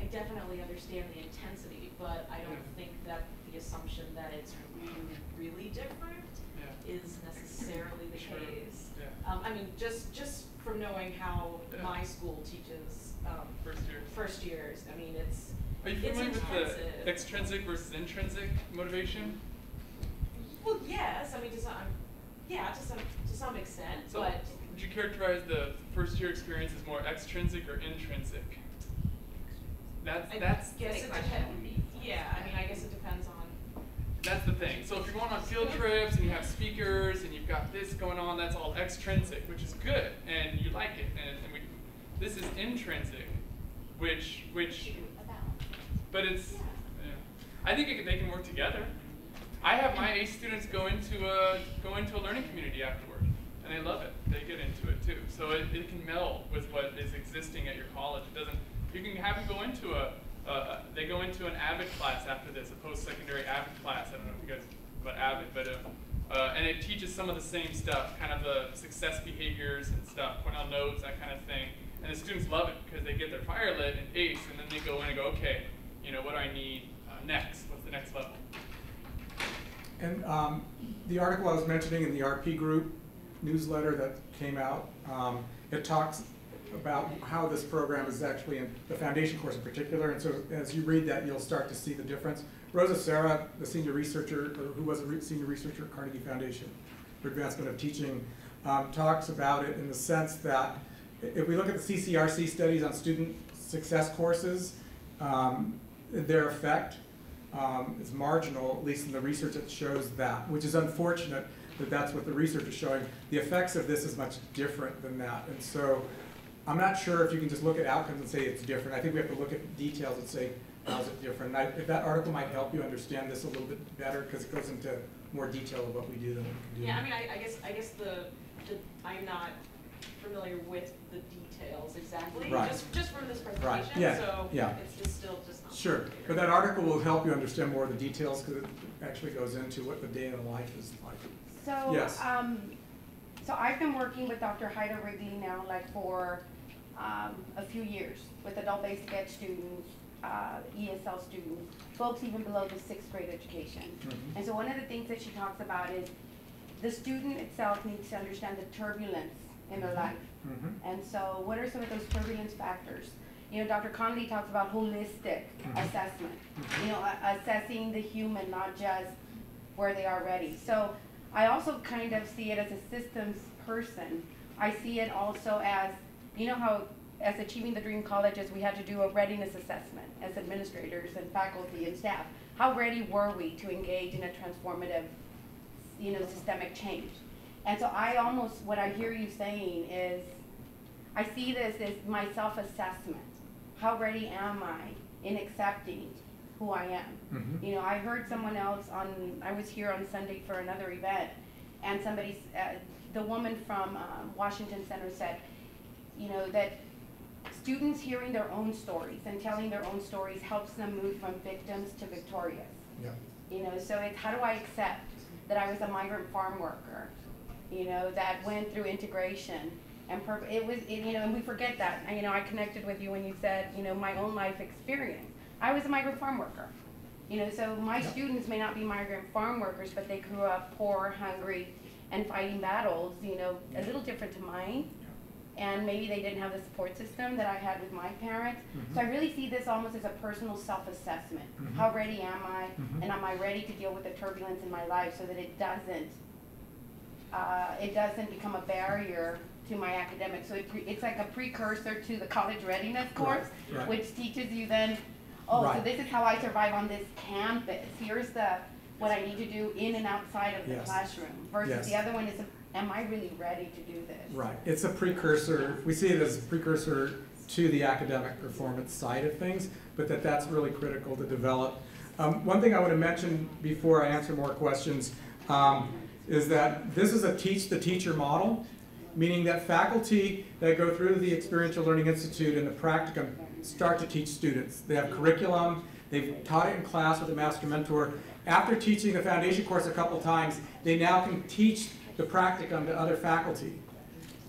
I definitely understand the intensity, but I don't think that the assumption that it's really, really different is necessarily the case. Yeah. Just from knowing how my school teaches first years, it's Are you familiar with the extrinsic versus intrinsic motivation? Well, yes. To some extent, so but would you characterize the first year experience as more extrinsic or intrinsic? That's guess it depends. Yeah, I guess it depends on. That's the thing. So if you're going on field trips and you have speakers and you've got this going on, that's all extrinsic, which is good, and you like it. And this is intrinsic, which but it's. Yeah. I think they can work together. I have my ACE students go into a learning community afterward, and they love it. They get into it too. So it can meld with what is existing at your college. It doesn't. You can have them go into they go into an AVID class after this, a post-secondary AVID class. I don't know if you guys know about AVID, but and it teaches some of the same stuff, kind of the success behaviors and stuff, Cornell notes, that kind of thing. And the students love it because they get their fire lit in ACE, and then they go in and go, okay, you know, what do I need next? What's the next level? And the article I was mentioning in the RP group newsletter that came out, it talks about how this program is actually in the foundation course in particular. And so as you read that, you'll start to see the difference. Rosa Serra, the senior researcher, or who was a senior researcher at Carnegie Foundation for Advancement of Teaching, talks about it in the sense that if we look at the CCRC studies on student success courses, their effect is marginal, at least in the research that shows that, which is unfortunate that that's what the research is showing. The effects of this is much different than that. And so I'm not sure if you can just look at outcomes and say it's different. I think we have to look at details and say, how's it different? And if that article might help you understand this a little bit better, because it goes into more detail of what we do than we can do. Yeah, I mean, I guess I'm not familiar with the details exactly, right. just from this presentation, right. Yeah. So yeah. it's just still just not sure. clear. But that article will help you understand more of the details because it actually goes into what the day in the life is like. So, yes. So I've been working with Dr. Haida Wrigley now for a few years with adult basic ed students, ESL students, folks even below the 6th grade education. Mm-hmm. And so one of the things that she talks about is the student itself needs to understand the turbulence in their life. Mm-hmm. And so what are some of those turbulence factors? You know, Dr. Conley talks about holistic assessment, you know, assessing the human, not just where they are already. So I also kind of see it as a systems person. I see it also as, you know how as Achieving the Dream colleges, we had to do a readiness assessment as administrators and faculty and staff. How ready were we to engage in a transformative, you know, systemic change? And so what I hear you saying is, I see this as my self-assessment. How ready am I in accepting who I am? Mm-hmm. You know, I heard someone else I was here on Sunday for another event, and the woman from Washington Center said, you know, that students hearing their own stories and telling their own stories helps them move from victims to victorious. Yeah. You know, so it's how do I accept that I was a migrant farm worker, you know, that went through integration, and you know, and we forget that. You know, I connected with you when you said, you know, my own life experience. I was a migrant farm worker. You know, so my students may not be migrant farm workers, but they grew up poor, hungry, and fighting battles, you know, a little different to mine. And maybe they didn't have the support system that I had with my parents. Mm-hmm. So I really see this almost as a personal self-assessment. Mm-hmm. How ready am I? Mm-hmm. And am I ready to deal with the turbulence in my life so that it doesn't become a barrier to my academics? So it's like a precursor to the college readiness course, right. Which teaches you then, so this is how I survive on this campus. Here's what I need to do in and outside of the classroom. Versus the other one is, am I really ready to do this? Right. It's a precursor. We see it as a precursor to the academic performance side of things, but that's really critical to develop. One thing I want to mention before I answer more questions is that this is a teach the teacher model, meaning that faculty that go through the Experiential Learning Institute and the practicum start to teach students. They have curriculum, they've taught it in class with a master mentor. After teaching the foundation course a couple times, they now can teach the practicum to other faculty.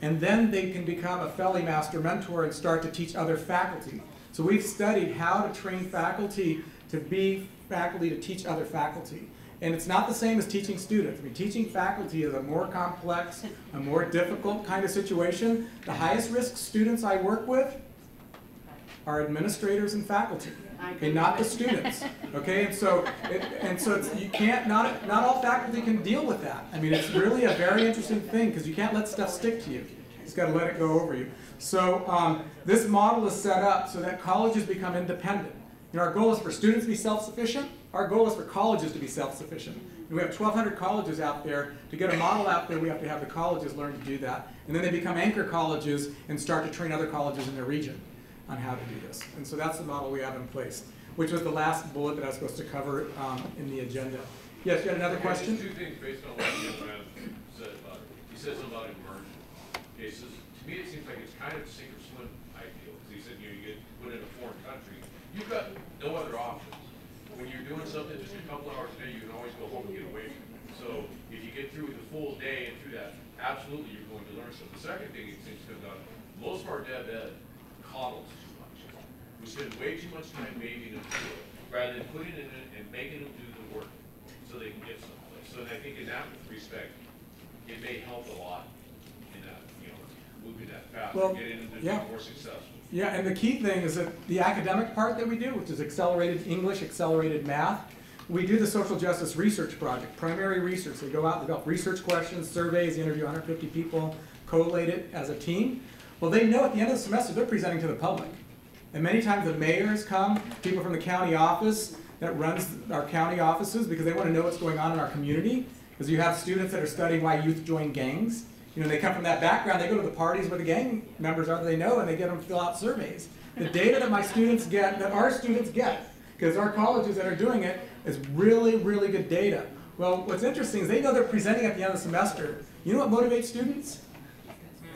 And then they can become a fellow master mentor and start to teach other faculty. So we've studied how to train faculty to be faculty to teach other faculty. And it's not the same as teaching students. I mean, teaching faculty is a more complex, a more difficult kind of situation. The highest risk students I work with are administrators and faculty, okay, not the students. Okay, and so you can't, not all faculty can deal with that. I mean, it's really a very interesting thing because you can't let stuff stick to you. You just got to let it go over you. So this model is set up so that colleges become independent. You know, our goal is for students to be self-sufficient. Our goal is for colleges to be self-sufficient. And we have 1,200 colleges out there. To get a model out there, we have to have the colleges learn to do that. And then they become anchor colleges and start to train other colleges in their region on how to do this. And so that's the model we have in place, which was the last bullet that I was supposed to cover in the agenda. Yes, you had another question? Two things based on what the young man said about it. He said something about immersion. Okay, so to me it seems like it's kind of sink or swim ideal. Because he said, you get put in a foreign country, you've got no other options. When you're doing something just a couple of hours a day, you can always go home and get away from it. So if you get through the full day and through that, absolutely you're going to learn something. The second thing it seems to come down, most of our dev ed coddles too much. We spend way too much time making them do it, rather than putting it in and making them do the work so they can get someplace. So I think in that respect, it may help a lot in that, moving that path, getting them to be more successful. Yeah, and the key thing is that the academic part that we do, which is accelerated English, accelerated math, we do the social justice research project, primary research. They go out, develop research questions, surveys, interview 150 people, collate it as a team. Well, they know at the end of the semester they're presenting to the public. And many times the mayors come, people from the county office that runs our county offices, because they want to know what's going on in our community. Because you have students that are studying why youth join gangs. They come from that background, they go to the parties where the gang members are that they know, and they get them to fill out surveys. The data that my students get, that our students get, because our colleges that are doing it, is really, really good data. Well, what's interesting is they know they're presenting at the end of the semester. You know what motivates students?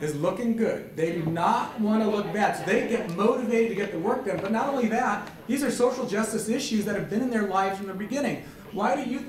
Is looking good. They do not want to look bad. So they get motivated to get the work done. But not only that, these are social justice issues that have been in their lives from the beginning. Why do you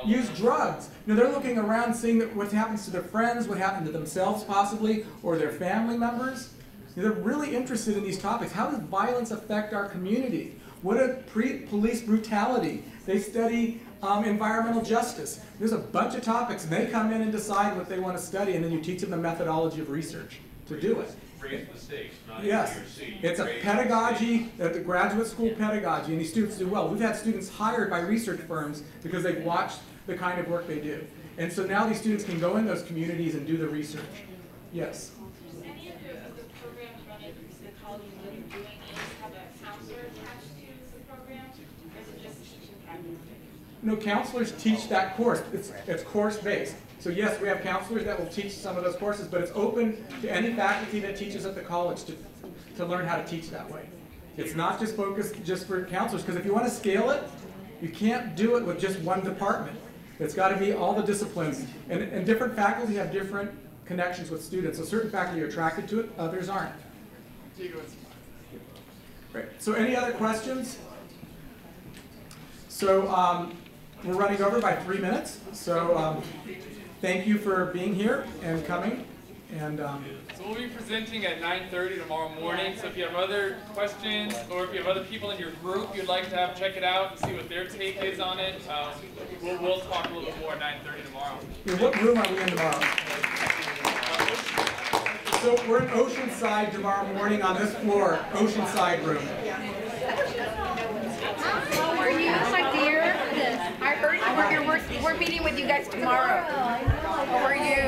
use drugs? They're looking around seeing what happens to their friends, what happened to themselves possibly, or their family members. They're really interested in these topics. How does violence affect our community? What is police brutality? They study environmental justice. There's a bunch of topics, and they come in and decide what they want to study, and then you teach them the methodology of research to do it. Raise the stakes, not Yes, it's a pedagogy, the graduate school pedagogy, and these students do well. We've had students hired by research firms because they've watched the kind of work they do. And so now these students can go in those communities and do the research. Yes? Any of the programs run at the colleges that are doing these have a counselor attached to the program, or is it just teaching faculty? No, counselors teach that course. It's course-based. So yes, we have counselors that will teach some of those courses, but it's open to any faculty that teaches at the college to learn how to teach that way. It's not just focused just for counselors, because if you want to scale it, you can't do it with just one department. It's got to be all the disciplines. And different faculty have different connections with students. So certain faculty are attracted to it, others aren't. Great. So any other questions? So we're running over by 3 minutes. So thank you for being here and coming. And so we'll be presenting at 9:30 tomorrow morning. So if you have other questions, or if you have other people in your group you'd like to have check it out and see what their take is on it, we'll talk a little bit more at 9:30 tomorrow. Yeah, what room are we in tomorrow? So we're in Oceanside tomorrow morning on this floor, Oceanside room. How are you, my dear? I heard we're meeting with you guys tomorrow. How are you?